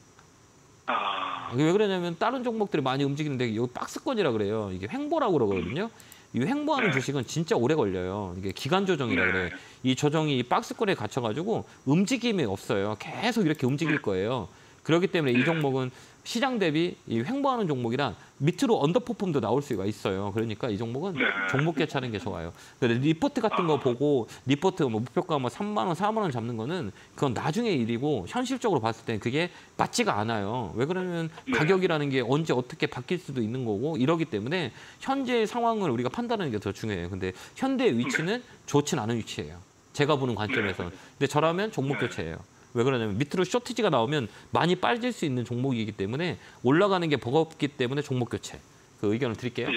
왜 그러냐면 다른 종목들이 많이 움직이는데 이거 박스권이라 그래요. 이게 횡보라고 그러거든요. 이 횡보하는 주식은 진짜 오래 걸려요. 이게 기간 조정이라 그래. 이 조정이 박스권에 갇혀가지고 움직임이 없어요. 계속 이렇게 움직일 거예요. 그렇기 때문에 이 종목은 시장 대비 이 횡보하는 종목이라 밑으로 언더퍼폼도 나올 수가 있어요. 그러니까 이 종목은 종목 개차는 게 좋아요. 리포트 같은 거 보고 리포트 뭐 목표가 뭐 3만 원, 4만 원 잡는 거는 그건 나중의 일이고 현실적으로 봤을 때 그게 맞지가 않아요. 왜 그러면 가격이라는 게 언제 어떻게 바뀔 수도 있는 거고 이러기 때문에 현재 상황을 우리가 판단하는 게 더 중요해요. 근데 현대의 위치는 좋진 않은 위치예요. 제가 보는 관점에서는. 근데 저라면 종목 교체예요. 왜 그러냐면 밑으로 쇼트지가 나오면 많이 빠질 수 있는 종목이기 때문에 올라가는 게 버겁기 때문에 종목 교체. 그 의견을 드릴게요.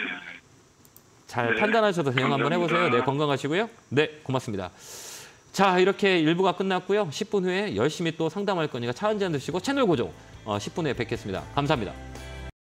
잘 판단하셔서 대응 한번 해보세요. 네, 건강하시고요. 네, 고맙습니다. 자, 이렇게 1부가 끝났고요. 10분 후에 열심히 또 상담할 거니까 차 한잔 드시고 채널 고정 10분 후에 뵙겠습니다. 감사합니다.